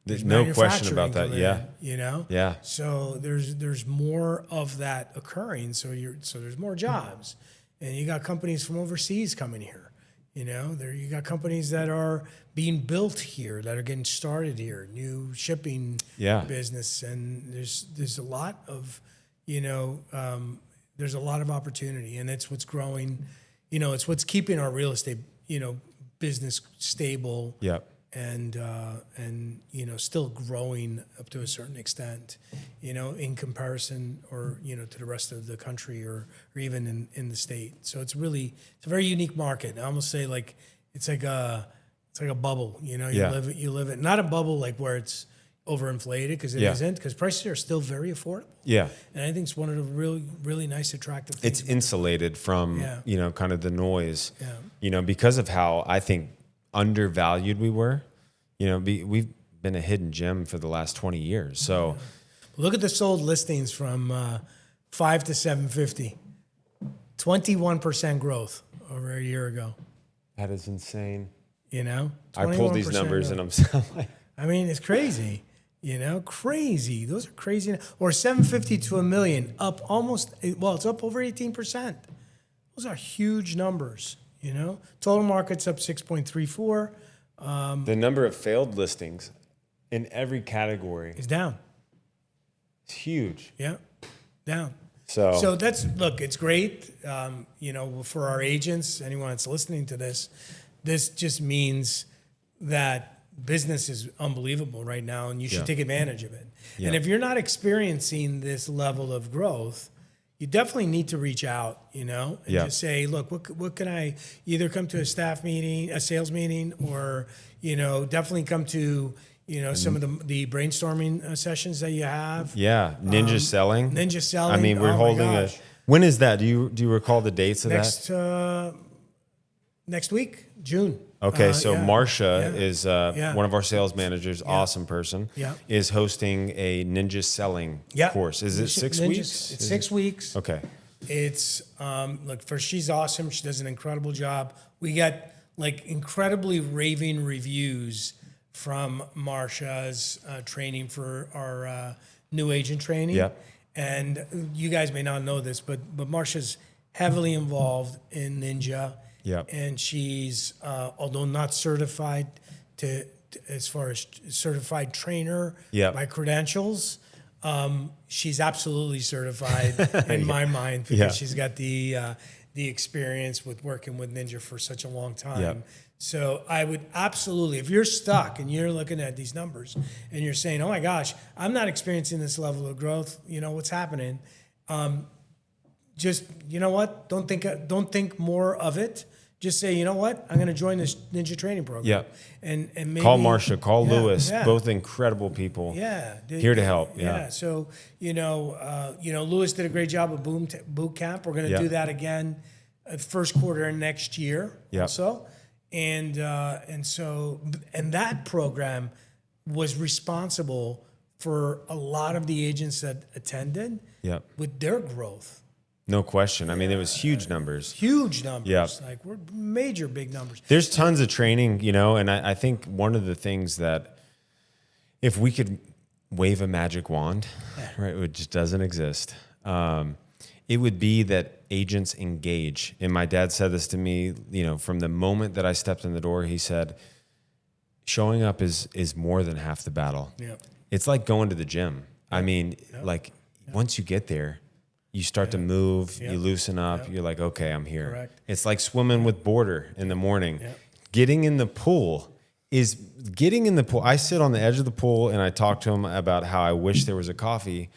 There's no question about that. So there's more of that occurring. So there's more jobs, and you got companies from overseas coming here. You got companies that are being built here, that are getting started here, new shipping business, and there's a lot of there's a lot of opportunity, and it's what's growing. It's what's keeping our real estate business stable. And still growing up to a certain extent, in comparison or to the rest of the country or even in the state. So it's a very unique market. I almost say it's like a bubble. You live it, not a bubble like where it's overinflated, because it isn't, because prices are still very affordable. And I think it's one of the really nice attractive things. It's insulated from kind of the noise. Because of how I think undervalued we were. We've been a hidden gem for the last 20 years. So look at the sold listings from 5 to 750. 21% growth over a year ago. That is insane. I pulled these numbers and I'm like, I mean, it's crazy. Crazy. Those are crazy. Or 750 to $1 million, up almost. Well, it's up over 18%. Those are huge numbers. Total market's up 6.34. The number of failed listings in every category is down. It's huge. Down. So it's great. For our agents, anyone that's listening to this just means that business is unbelievable right now, and you should take advantage of it. And if you're not experiencing this level of growth, you definitely need to reach out, and just say, look, what can I either come to a staff meeting, a sales meeting, or, definitely come to, some of the brainstorming sessions that you have. Ninja selling. Ninja selling. I mean, we're holding when is that? Do you recall the dates of that? Next week, June. Okay, so Marcia is one of our sales managers, awesome person, is hosting a ninja selling course. Is it 6 weeks? It's 6 weeks. Okay. It's, she's awesome. She does an incredible job. We got incredibly raving reviews from Marsha's training for our new agent training. Yep. And you guys may not know this, but Marsha's heavily involved in Ninja. Yep. And she's, although not certified as far as certified trainer by credentials, she's absolutely certified in my mind because she's got the experience with working with Ninja for such a long time. Yep. So I would absolutely, if you're stuck and you're looking at these numbers and you're saying, oh my gosh, I'm not experiencing this level of growth, what's happening? Just, you know what? Don't think more of it. Just say, you know what? I'm going to join this Ninja training program. Yeah. And maybe call Marsha, call Lewis, both incredible people. Yeah. Here to help. Yeah. So, Lewis did a great job of boot camp. We're going to do that again first quarter of next year also. And that program was responsible for a lot of the agents that attended with their growth. No question. I mean, it was huge numbers. Huge numbers. Yeah. Like we're major big numbers. There's tons of training, and I think one of the things that if we could wave a magic wand, right, which just doesn't exist, it would be that agents engage. And my dad said this to me, from the moment that I stepped in the door, he said, showing up is more than half the battle. Yeah. It's like going to the gym. I mean, once you get there, you start to move, you loosen up, you're like, okay, I'm here. Correct. It's like swimming with Border in the morning. Getting in the pool. I sit on the edge of the pool and I talk to him about how I wish there was a coffee,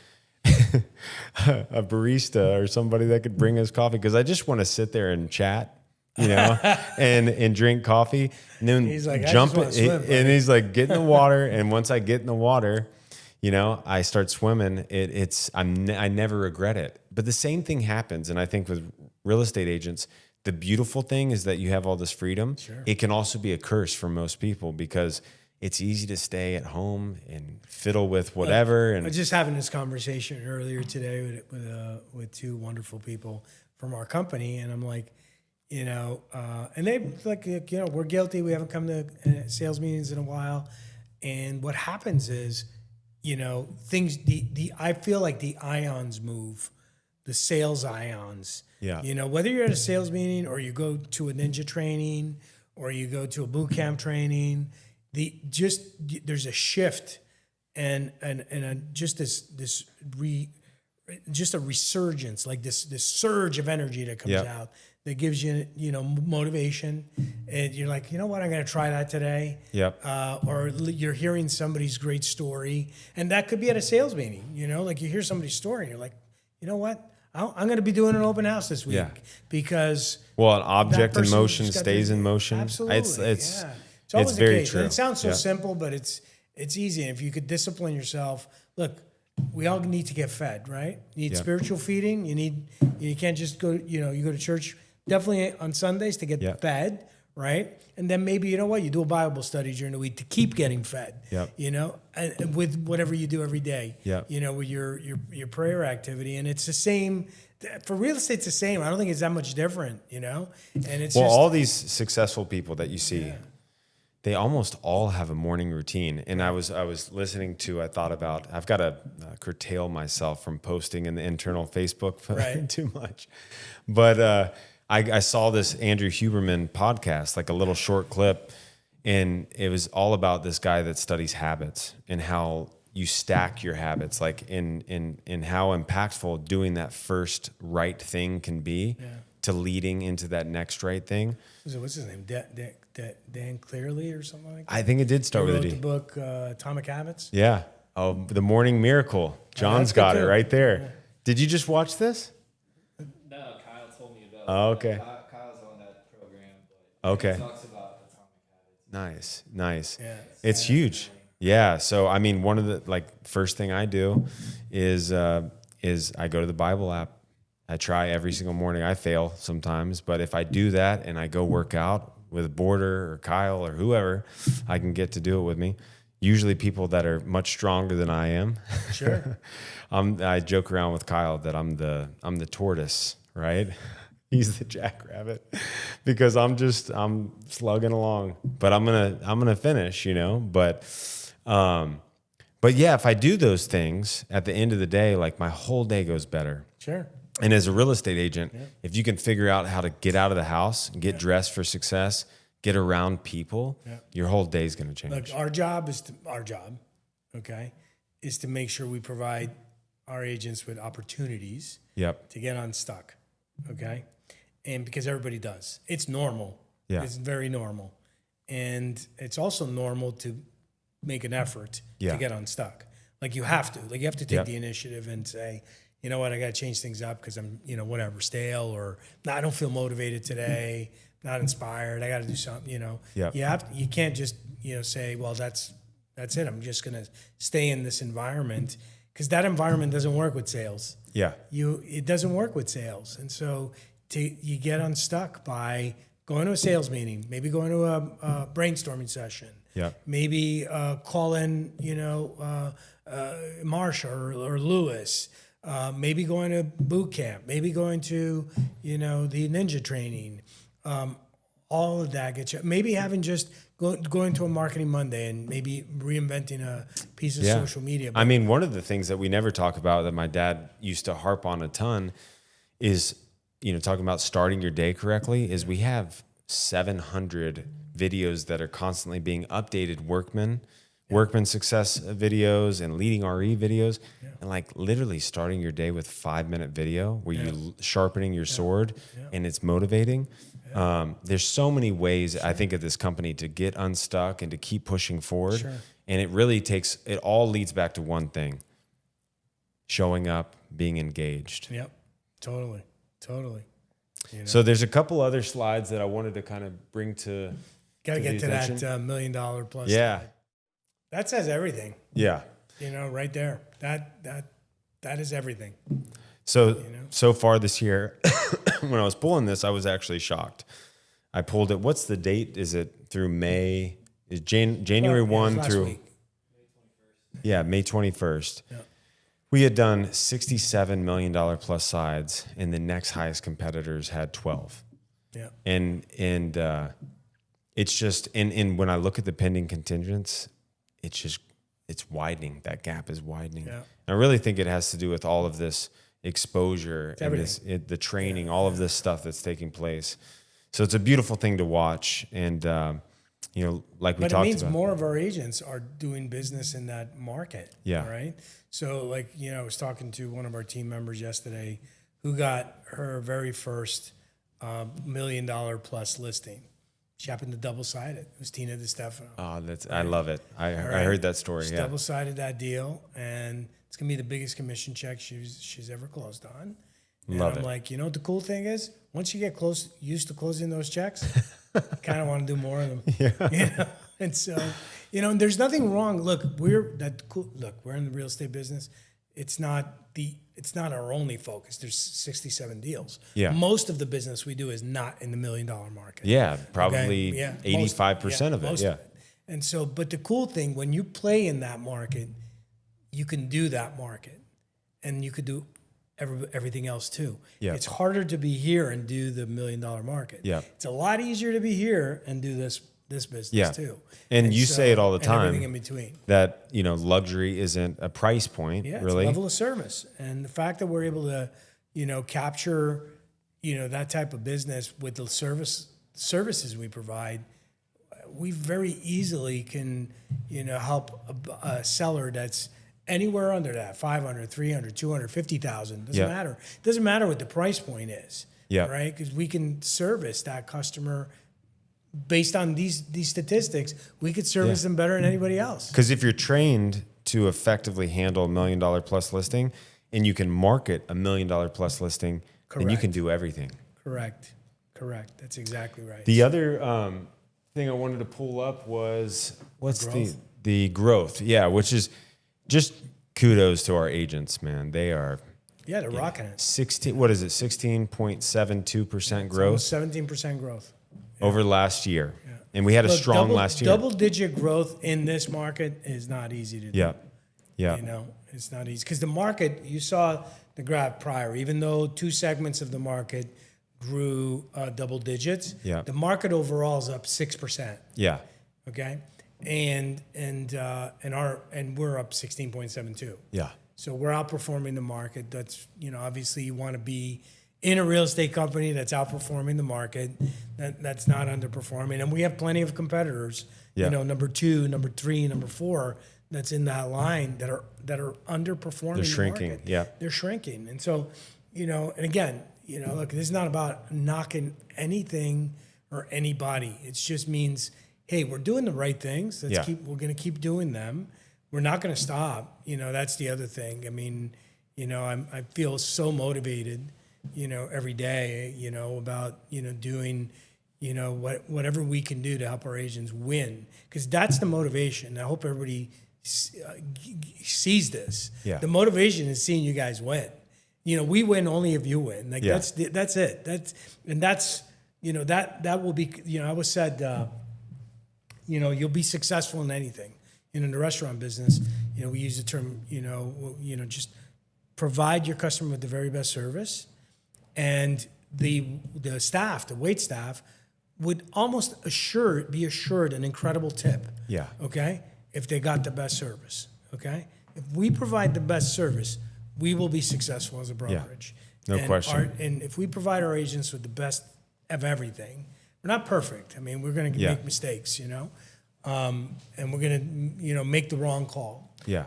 a barista or somebody that could bring us coffee, because I just want to sit there and chat, and drink coffee. And then he's like, jump in, and he's like, get in the water. And once I get in the water, I start swimming. I never regret it. But the same thing happens, and I think with real estate agents, the beautiful thing is that you have all this freedom. Sure. It can also be a curse for most people because it's easy to stay at home and fiddle with whatever. I was just having this conversation earlier today with two wonderful people from our company, and I'm like, and they like, we're guilty. We haven't come to sales meetings in a while, and what happens is, things. I feel like the ions move, the sales ions. Yeah. Whether you're at a sales meeting or you go to a Ninja training or you go to a boot camp training, there's a shift and just a resurgence, like this surge of energy that comes out that gives you motivation, and you're like, you know what, I'm going to try that today. Or you're hearing somebody's great story, and that could be at a sales meeting. Like you hear somebody's story, and you're like, you know what, I'm going to be doing an open house this week because an object in motion stays in motion. Absolutely, it's always very the case. true. And it sounds so simple, but it's easy. And if you could discipline yourself, look, we all need to get fed, right? You need spiritual feeding. You can't just go. You go to church definitely on Sundays to get fed, right? And then maybe you do a Bible study during the week to keep getting fed. And with whatever you do every day. With your prayer activity, and it's the same for real estate. It's the same. I don't think it's that much different. And it's all these successful people that you see. They almost all have a morning routine. And I was listening to, I've got to curtail myself from posting in the internal Facebook too much. But I saw this Andrew Huberman podcast, like a little short clip, and it was all about this guy that studies habits and how you stack your habits, like in how impactful doing that first right thing can be to leading into that next right thing. What's his name? Dan Clearly or something like that? I think it did start with a D. He wrote the book Atomic Habits. Yeah. Oh, The Morning Miracle. John's got it right there. Yeah. Did you just watch this? No, Kyle told me about it. Oh, okay. Kyle's on that program. But okay. He talks about Atomic Habits. Nice. Yeah. It's huge. Yeah. So, I mean, one of the first thing I do is I go to the Bible app. I try every single morning. I fail sometimes, but if I do that and I go work out with Border or Kyle or whoever, I can get to do it with me. Usually people that are much stronger than I am. Sure. I joke around with Kyle that I'm the tortoise, right? He's the jackrabbit because I'm slugging along, but I'm gonna finish, But yeah, if I do those things at the end of the day, like my whole day goes better. Sure. And as a real estate agent, if you can figure out how to get out of the house, get dressed for success, get around people, your whole day's going to change. Look, our job, okay, is to make sure we provide our agents with opportunities to get unstuck, okay? And because everybody does. It's normal. Yeah. It's very normal. And it's also normal to make an effort to get unstuck. Like you have to. Like you have to take the initiative and say, you know what, I got to change things up because I'm, whatever, stale, or I don't feel motivated today, not inspired. I got to do something, You can't just, say, well, that's it. I'm just going to stay in this environment, because that environment doesn't work with sales. Yeah. It doesn't work with sales. And so you get unstuck by going to a sales meeting, maybe going to a brainstorming session. Yeah. Maybe call in, Marsha or Lewis. Maybe going to boot camp, maybe going to, the ninja training. All of that gets you. Maybe having just going to a Marketing Monday and maybe reinventing a piece of social media. I mean, one of the things that we never talk about that my dad used to harp on a ton is, talking about starting your day correctly, is we have 700 videos that are constantly being updated, workman success videos and leading RE videos, and like literally starting your day with 5-minute video where you sharpening your sword and it's motivating. There's so many ways I think of this company to get unstuck and to keep pushing forward. And it really it all leads back to one thing: showing up, being engaged. Yep. Totally. So there's a couple other slides that I wanted to kind of bring to. Got to get to that $1 million plus. Yeah. Slide. That says everything. Yeah. Right there. That is everything. So far this year, when I was pulling this, I was actually shocked. I pulled it. What's the date? Is it through May? Is January 1 through? Week. May 21st. Yeah. We had done $67 million plus sides, and the next highest competitors had 12. Yeah. And it's just, and when I look at the pending contingents, it's widening. That gap is widening. Yeah. I really think it has to do with all of this exposure and the training, all of this stuff that's taking place. So it's a beautiful thing to watch. And, like we talked about. But it means more of our agents are doing business in that market. Yeah. Right. So I was talking to one of our team members yesterday who got her very first $1 million plus listing. She happened to double-sided. It was Tina DeStefano. Oh, I love it. I heard that story. She double-sided that deal, and it's gonna be the biggest commission check she's ever closed on. And I'm like, what the cool thing is? Once you get used to closing those checks, you kind of want to do more of them. Yeah. And so, and there's nothing wrong. Look, we're in the real estate business. It's not our only focus. There's 67 deals. Yeah. Most of the business we do is not in the $1 million market. Yeah, probably 85% of it. Yeah. And so, but the cool thing, when you play in that market, you can do that market, and you could do everything else too. Yeah. It's harder to be here and do the $1 million market. Yeah. It's a lot easier to be here and do this business too. And you say it all the time. Everything in between. That, luxury isn't a price point, really. It's a level of service. And the fact that we're able to, capture, that type of business with the services we provide, we very easily can, help a seller that's anywhere under that, 500, 300, 250,000, doesn't matter. It doesn't matter what the price point is, right? Because we can service that customer based on these statistics. We could service them better than anybody else. Because if you're trained to effectively handle $1 million plus listing, and you can market $1 million plus listing, then you can do everything. Correct. That's exactly right. The other thing I wanted to pull up was the growth. Yeah, which is just kudos to our agents, man. They are they're rocking it. 16.72% growth. 17% growth. Over last year. Yeah. And we had a strong last year. Double-digit growth in this market is not easy to do. Yeah. It's not easy. Because the market, you saw the graph prior, even though two segments of the market grew double digits. Yeah. The market overall is up 6%. Yeah. Okay, and we're up 16.72. Yeah. So we're outperforming the market. That's, obviously you want to be in a real estate company that's outperforming the market, that's not underperforming. And we have plenty of competitors, Yeah. Number 2, number 3, number 4, that's in that line that are underperforming. They're shrinking. The market. Yeah. They're shrinking. And so, and again, look, this is not about knocking anything or anybody. It just means, hey, we're doing the right things. We're going to keep doing them. We're not going to stop. That's the other thing. I mean, I feel so motivated, every day, about, doing, whatever we can do to help our agents win, because that's the motivation. I hope everybody sees this. Yeah. The motivation is seeing you guys win. We win only if you win. Like Yeah. that's it. That will be. I was said. You'll be successful in anything. In the restaurant business, we use the term, just provide your customer with the very best service, and the staff, the wait staff, would almost be assured an incredible tip. Yeah. Okay, if they got the best service. Okay, if we provide the best service, we will be successful as a brokerage. No question. And if we provide our agents with the best of everything, we're not perfect. I mean, we're going to make mistakes, and we're going to, make the wrong call. Yeah.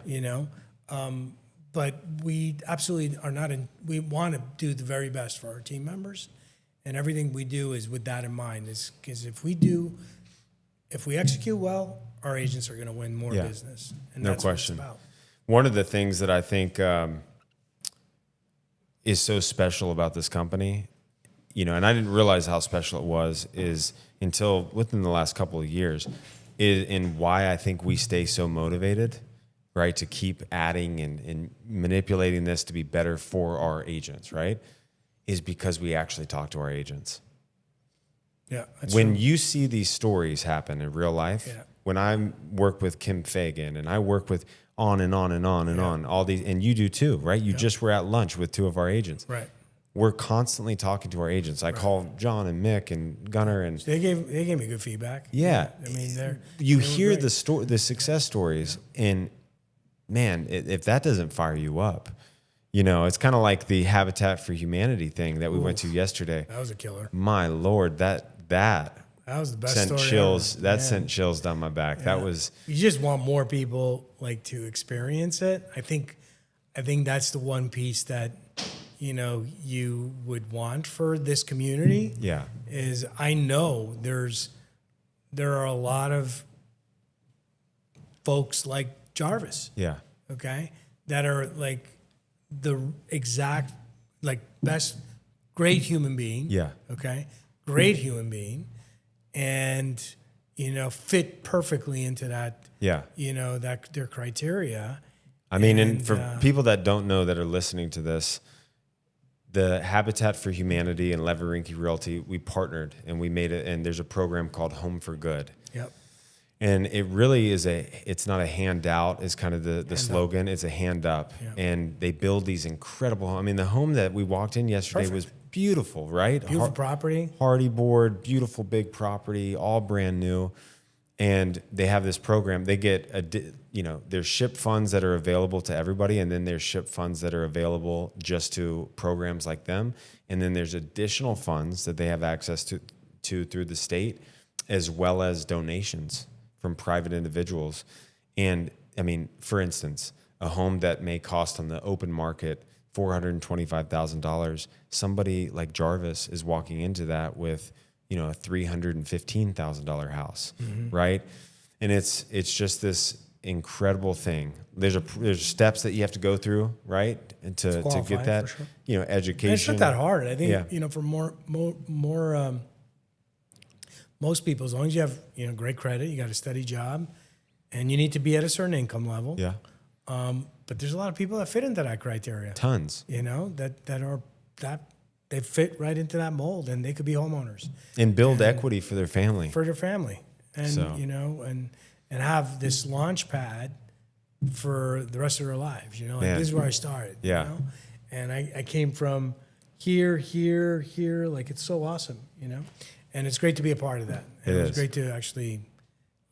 But we absolutely are not we want to do the very best for our team members, and everything we do is with that in mind. Is because if we execute well, our agents are going to win more business. And No that's question. What it's about. One of the things that I think is so special about this company, and I didn't realize how special it was, is until within the last couple of years, and why I think we stay so motivated, right, to keep adding and manipulating this to be better for our agents, right, is because we actually talk to our agents. Yeah. When you see these stories happen in real life, when I work with Kim Fagan and I work with on and on and on and on, all these, and you do too, right? You just were at lunch with 2 of our agents. Right. We're constantly talking to our agents. I call John and Mick and Gunnar, and They gave me good feedback. yeah, I mean, you they were hear great. the success stories, and man, if that doesn't fire you up, it's kind of like the Habitat for Humanity thing that we went to yesterday. That was a killer. My Lord, that was the best sent story chills. ever. That sent chills down my back. That was. You just want more people to experience it. I think that's the one piece that you would want for this community. Yeah. Is I know there are a lot of folks like Jarvis. Yeah. Okay, that are the exact best, great human being. Yeah. Okay, great human being, and fit perfectly into that. Yeah. That their criteria. I mean, and for people that don't know that are listening to this, the Habitat for Humanity and Levin Rinke Realty, we partnered and we made it. And there's a program called Home for Good. Yep. And it really is it's not a handout is kind of the slogan. It's a hand up. Yeah. And they build these incredible, I mean, the home that we walked in yesterday was beautiful, right? Beautiful property. Hardy board, beautiful big property, all brand new. And they have this program. They get there's SHIP funds that are available to everybody, and then there's SHIP funds that are available just to programs like them. And then there's additional funds that they have access to through the state, as well as donations from private individuals. And I mean, for instance, a home that may cost on the open market $425,000, somebody like Jarvis is walking into that with a $315,000 house, right? And it's just this incredible thing. There's steps that you have to go through, right, and to get that, for sure. education. And it's not that hard. I think for more most people, as long as you have great credit, you got a steady job, and you need to be at a certain income level. Yeah. But there's a lot of people that fit into that criteria. Tons. That they fit right into that mold, and they could be homeowners And build equity for their family. for their family, and So. And have this launch pad for the rest of their lives. Man. This is where I started. Yeah. And I came from here, like it's so awesome, you know, and it's great to be a part of that. And it was great to actually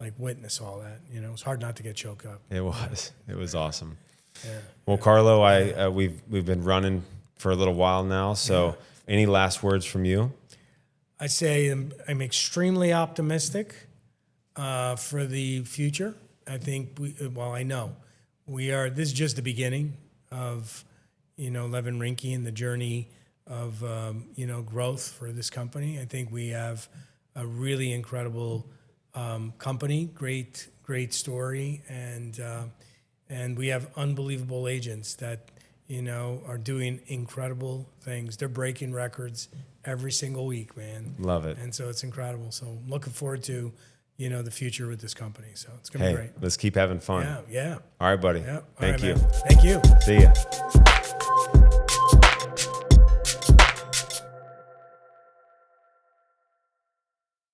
like witness all that. You know, it's hard not to get choked up. It was awesome. Yeah. Well, Carlo, we've been running for a little while now. So, any last words from you? I say I'm extremely optimistic for the future. I think I know we are. This is just the beginning of, you know, Levin Rinke and the journey of you know, growth for this company. I think we have a really incredible company, great story, and we have unbelievable agents that, you know, are doing incredible things. They're breaking records every single week, man. Love it. And so it's incredible. So I'm looking forward to, you know, the future with this company. So it's gonna be great. Let's keep having fun. Yeah. All right, buddy. Yeah. Thank you. Man. Thank you. See ya.